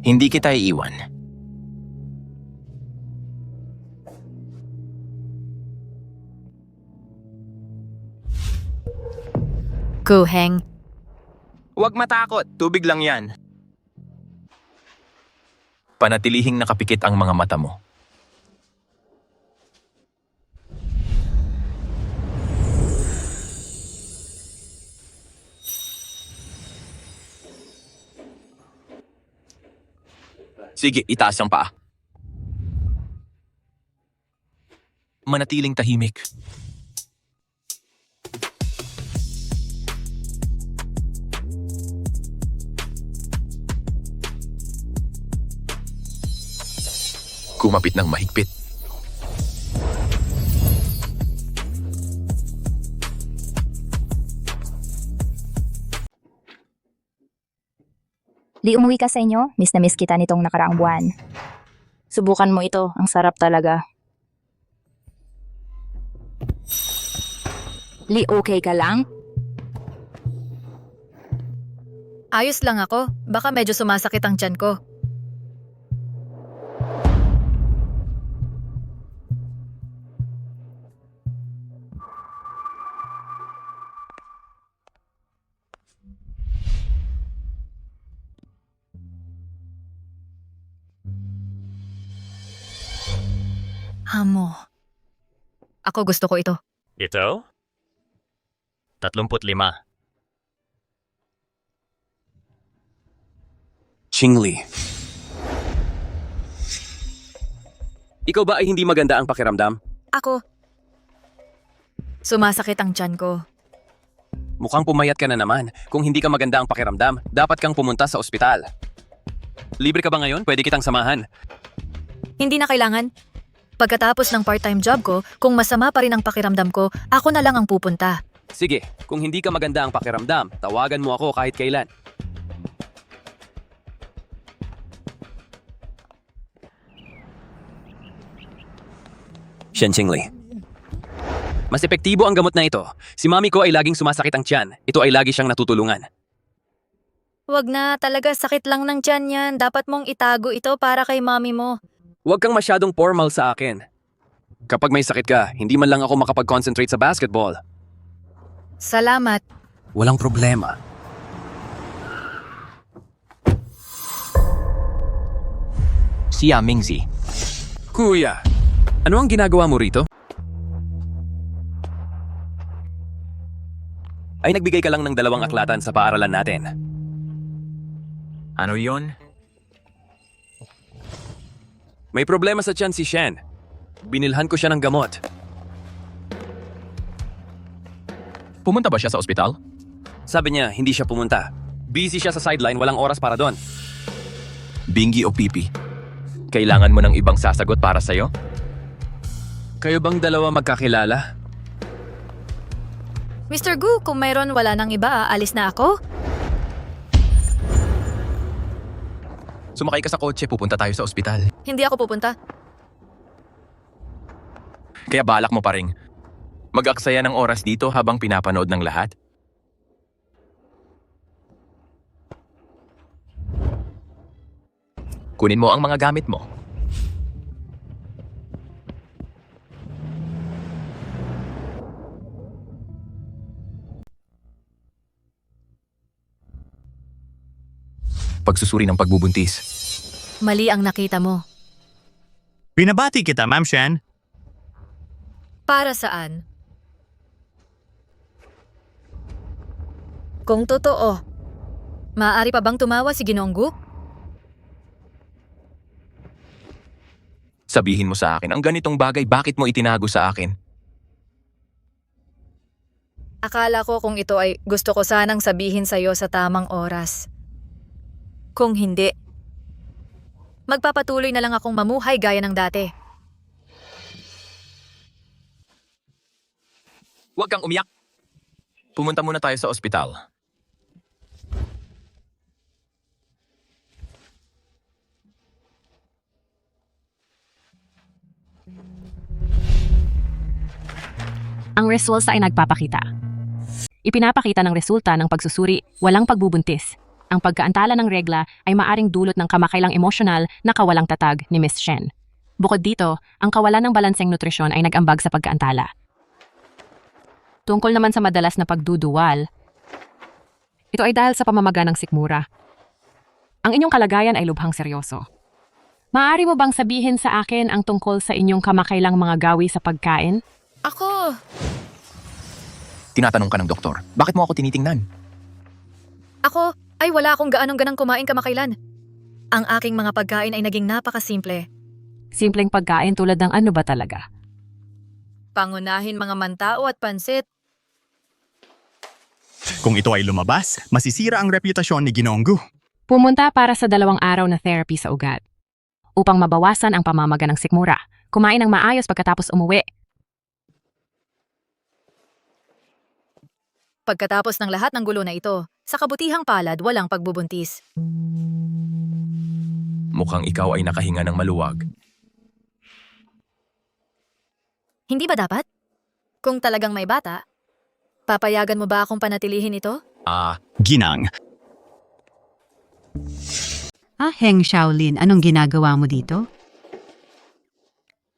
Hindi kita iiwan. Guheng. Huwag matakot, tubig lang yan. Panatilihing nakapikit ang mga mata mo. Sige, itaas ang paa. Manatiling tahimik. Kumapit ng mahigpit. Li, umuwi ka sa inyo? Miss na miss kita nitong nakaraang buwan. Subukan mo ito, ang sarap talaga. Li, okay ka lang? Ayos lang ako. Baka medyo sumasakit ang tiyan ko. Amo. Ako gusto ko ito. Ito? 35. Chingli. Ikaw ba ay hindi maganda ang pakiramdam? Ako. Sumasakit ang tiyan ko. Mukhang pumayat ka na naman. Kung hindi ka maganda ang pakiramdam, dapat kang pumunta sa ospital. Libre ka ba ngayon? Pwede kitang samahan. Hindi na kailangan. Pagkatapos ng part-time job ko, kung masama pa rin ang pakiramdam ko, ako na lang ang pupunta. Sige, kung hindi ka maganda ang pakiramdam, tawagan mo ako kahit kailan. Shen Chingli. Mas epektibo ang gamot na ito. Si mami ko ay laging sumasakit ang tiyan. Ito ay lagi siyang natutulungan. Wag na, talaga sakit lang ng tiyan yan. Dapat mong itago ito para kay mami mo. Huwag kang masyadong formal sa akin. Kapag may sakit ka, hindi man lang ako makapag-concentrate sa basketball. Salamat. Walang problema. Si Mingzi. Kuya, ano ang ginagawa mo rito? Ay nagbigay ka lang ng 2 aklatan sa paaralan natin. Ano yon? May problema sa tiyan si Shen. Binilhan ko siya ng gamot. Pumunta ba siya sa ospital? Sabi niya, hindi siya pumunta. Busy siya sa sideline, walang oras para doon. Bingi o Pipi? Kailangan mo ng ibang sasagot para sa'yo? Kayo bang dalawa magkakilala? Mr. Gu, kung mayroon wala nang iba, aalis na ako? Sumakay ka sa kotse, pupunta tayo sa ospital. Hindi ako pupunta. Kaya balak mo pa rin. Mag-aksaya ng oras dito habang pinapanood ng lahat? Kunin mo ang mga gamit mo. Pagsusuri ng pagbubuntis. Mali ang nakita mo. Binabati kita, Ma'am Shen. Para saan? Kung totoo, maaari pa bang tumawa si Ginoong Gu? Sabihin mo sa akin, ang ganitong bagay, bakit mo itinago sa akin? Akala ko kung ito ay gusto ko sanang sabihin sa'yo sa tamang oras. Kung hindi, magpapatuloy na lang akong mamuhay gaya ng dati. Huwag kang umiyak. Pumunta muna tayo sa ospital. Ang results ay nagpapakita. Ipinapakita ng resulta ng pagsusuri, walang pagbubuntis. Ang pagkaantala ng regla ay maaring dulot ng kamakailang emosyonal na kawalang tatag ni Miss Shen. Bukod dito, ang kawalan ng balanseng nutrisyon ay nag-ambag sa pagkaantala. Tungkol naman sa madalas na pagduduwal, ito ay dahil sa pamamaga ng sikmura. Ang inyong kalagayan ay lubhang seryoso. Maaari mo bang sabihin sa akin ang tungkol sa inyong kamakailang mga gawi sa pagkain? Ako! Tinatanong ka ng doktor, bakit mo ako tinitingnan? Ako ay wala akong gaanong-ganang kumain kamakailan. Ang aking mga pagkain ay naging napakasimple. Simpleng pagkain tulad ng ano ba talaga? Pangunahin mga mantao at pansit. Kung ito ay lumabas, masisira ang reputasyon ni Ginoong Gu. Pumunta para sa 2 araw na therapy sa ugat. upang mabawasan ang pamamaga ng sikmura. Kumain ng maayos pagkatapos umuwi. Pagkatapos ng lahat ng gulo na ito, sa kabutihang palad walang pagbubuntis. Mukhang ikaw ay nakahinga ng maluwag. Hindi ba dapat? Kung talagang may bata, papayagan mo ba akong panatilihin ito? Ginang. Heng Shaolin, anong ginagawa mo dito?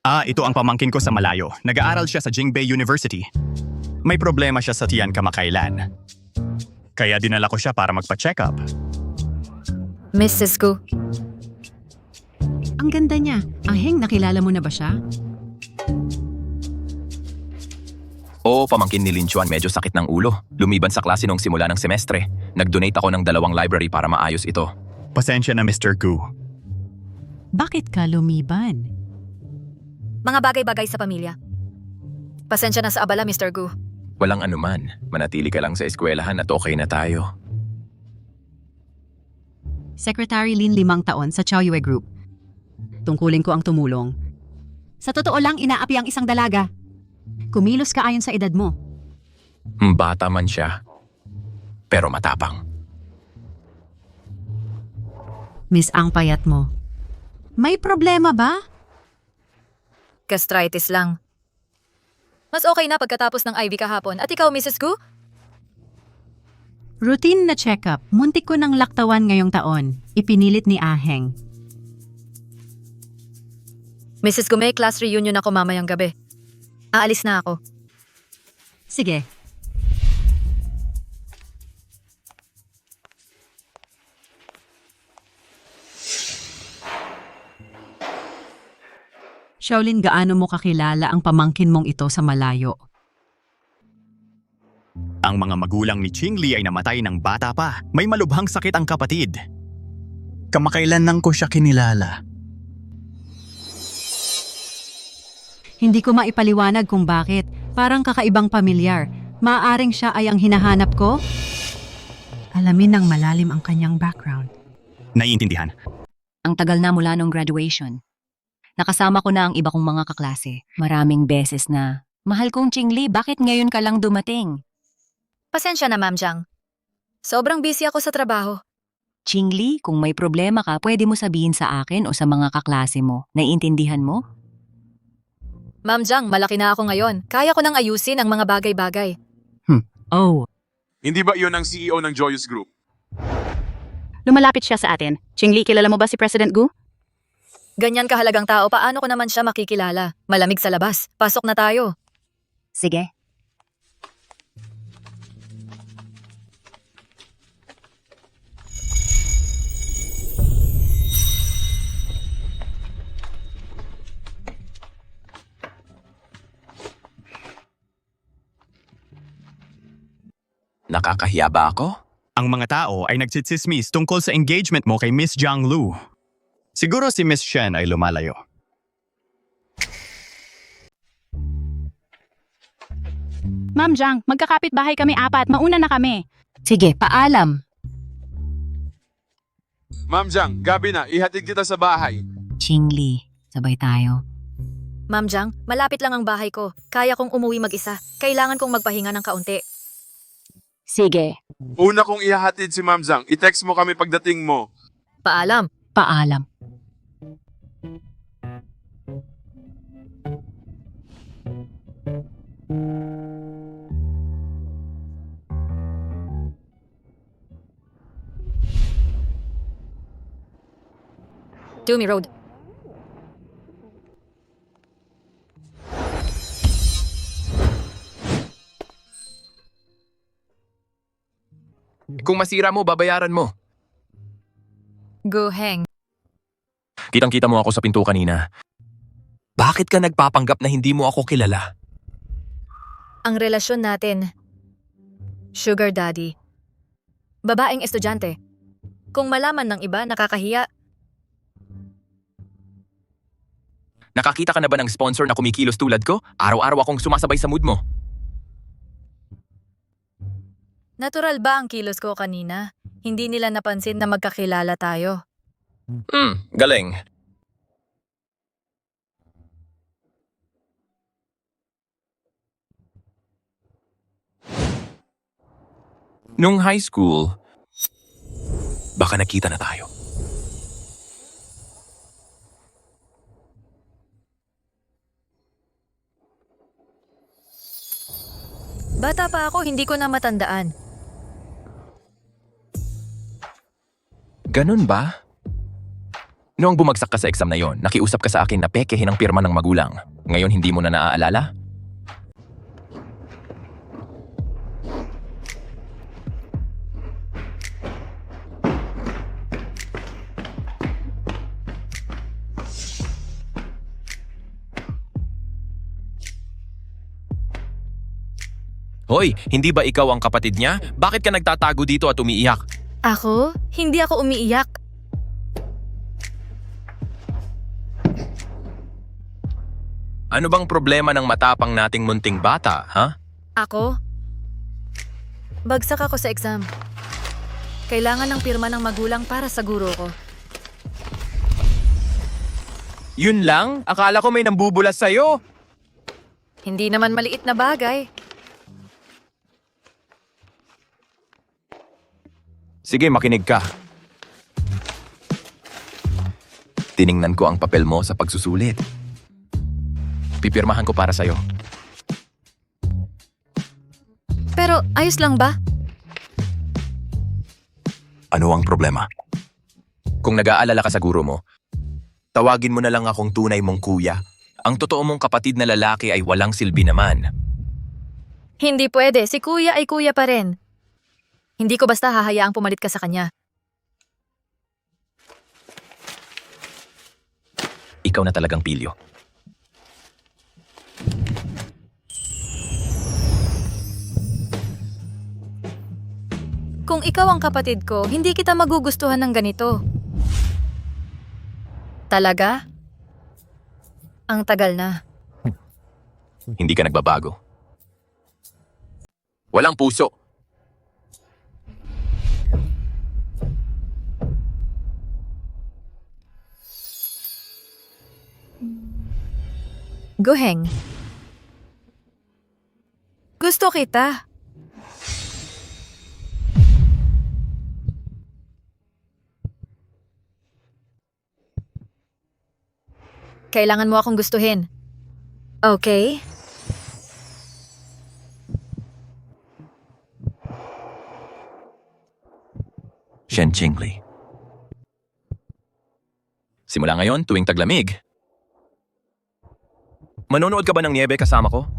Ito ang pamangkin ko sa malayo. Nag-aaral siya sa Jingbei University. May problema siya sa tiyan kamakailan. Kaya dinala ko siya para magpa-check up. Mrs. Gu, Ang ganda niya. Heng, nakilala mo na ba siya? Oo, pamangkin ni Lin Chuan medyo sakit ng ulo. Lumiban sa klase nung simula ng semestre. Nag-donate ako ng 2 library para maayos ito. Pasensya na, Mr. Gu. Bakit ka lumiban? mga bagay-bagay sa pamilya. Pasensya na sa abala, Mr. Gu. Walang anuman. Manatili ka lang sa eskwelahan at okay na tayo. Secretary Lin 5 taon sa Chow Yue Group. Tungkulin ko ang tumulong. Sa totoo lang, inaapi ang isang dalaga. Kumilos ka ayon sa edad mo. Bata man siya, pero matapang. Miss, ang payat mo. May problema ba? Gastritis lang. Mas okay na pagkatapos ng IV kahapon. At ikaw, Mrs. Gu? Routine na check-up. Muntik ko ng laktawan ngayong taon. Ipinilit ni Aheng. Mrs. Gu, may class reunion ako mamayang gabi. Aalis na ako. Sige. Shaolin, gaano mo kakilala ang pamangkin mong ito sa malayo? Ang mga magulang ni Qingli ay namatay ng bata pa. May malubhang sakit ang kapatid. Kamakailan lang ko siya kinilala. Hindi ko maipaliwanag kung bakit. Parang kakaibang pamilyar. Maaaring siya ay ang hinahanap ko? Alamin ng malalim ang kanyang background. Naiintindihan. Ang tagal na mula nung graduation. Nakasama ko na ang iba kong mga kaklase. Maraming beses na. Mahal kong Qingli, bakit ngayon ka lang dumating? Pasensya na, Ma'am Jiang. Sobrang busy ako sa trabaho. Qingli, kung may problema ka, pwede mo sabihin sa akin o sa mga kaklase mo. Naiintindihan mo? Ma'am Jiang, malaki na ako ngayon. Kaya ko nang ayusin ang mga bagay-bagay. Oh. Hindi ba iyon ang CEO ng Joyous Group? Lumalapit siya sa atin. Qingli, kilala mo ba si President Gu? Ganyan kahalagang tao, paano ko naman siya makikilala? Malamig sa labas. Pasok na tayo. Sige. Nakakahiya ba ako? Ang mga tao ay nagsitsismis tungkol sa engagement mo kay Miss Jiang Lu. Siguro si Miss Shen ay lumalayo. Ma'am Jiang, magkakapit bahay kami 4. Mauna na kami. Sige, paalam. Ma'am Jiang, gabi na. Ihatid kita sa bahay. Qingli, sabay tayo. Ma'am Jiang, malapit lang ang bahay ko. Kaya kong umuwi mag-isa. Kailangan kong magpahinga ng kaunti. Sige. Una kong ihahatid si Ma'am Jiang. I-text mo kami pagdating mo. Paalam. Paalam. Dumi Road. Kung masira mo, babayaran mo. Gu Heng. Kitang-kita mo ako sa pinto kanina. Bakit ka nagpapanggap na hindi mo ako kilala? Ang relasyon natin, Sugar Daddy. Babaeng estudyante. Kung malaman ng iba, nakakahiya. Nakakita ka na ba ng sponsor na kumikilos tulad ko? Araw-araw akong sumasabay sa mood mo. Natural ba ang kilos ko kanina? Hindi nila napansin na magkakilala tayo. Galing. Nung high school, baka nakita na tayo. Bata pa ako, hindi ko na matandaan. Ganun ba? Noong bumagsak ka sa exam na yon, nakiusap ka sa akin na pekehin ang pirma ng magulang. Ngayon hindi mo na naaalala? Hoy, hindi ba ikaw ang kapatid niya? Bakit ka nagtatago dito at umiiyak? Ako? Hindi ako umiiyak. Ano bang problema ng matapang nating munting bata, ha? Ako? Bagsak ako sa exam. Kailangan ng pirma ng magulang para sa guro ko. Yun lang? Akala ko may nambubulas sa'yo. Hindi naman maliit na bagay. Sige, makinig ka. Tiningnan ko ang papel mo sa pagsusulit. Pipirmahan ko para sa'yo. Pero ayos lang ba? Ano ang problema? Kung nag-aalala ka sa guro mo, tawagin mo na lang akong tunay mong kuya. Ang totoo mong kapatid na lalaki ay walang silbi naman. Hindi pwede. Si kuya ay kuya pa rin. Hindi ko basta hahayaang pumalit ka sa kanya. Ikaw na talagang pilyo. Kung ikaw ang kapatid ko, hindi kita magugustuhan ng ganito. Talaga? Ang tagal na. Hindi ka nagbabago. Walang puso. Guheng. Gusto kita. Kailangan mo akong gustuhin. Okay? Shen Qingli. Simula ngayon, tuwing taglamig, manonood ka ba ng niebe kasama ko?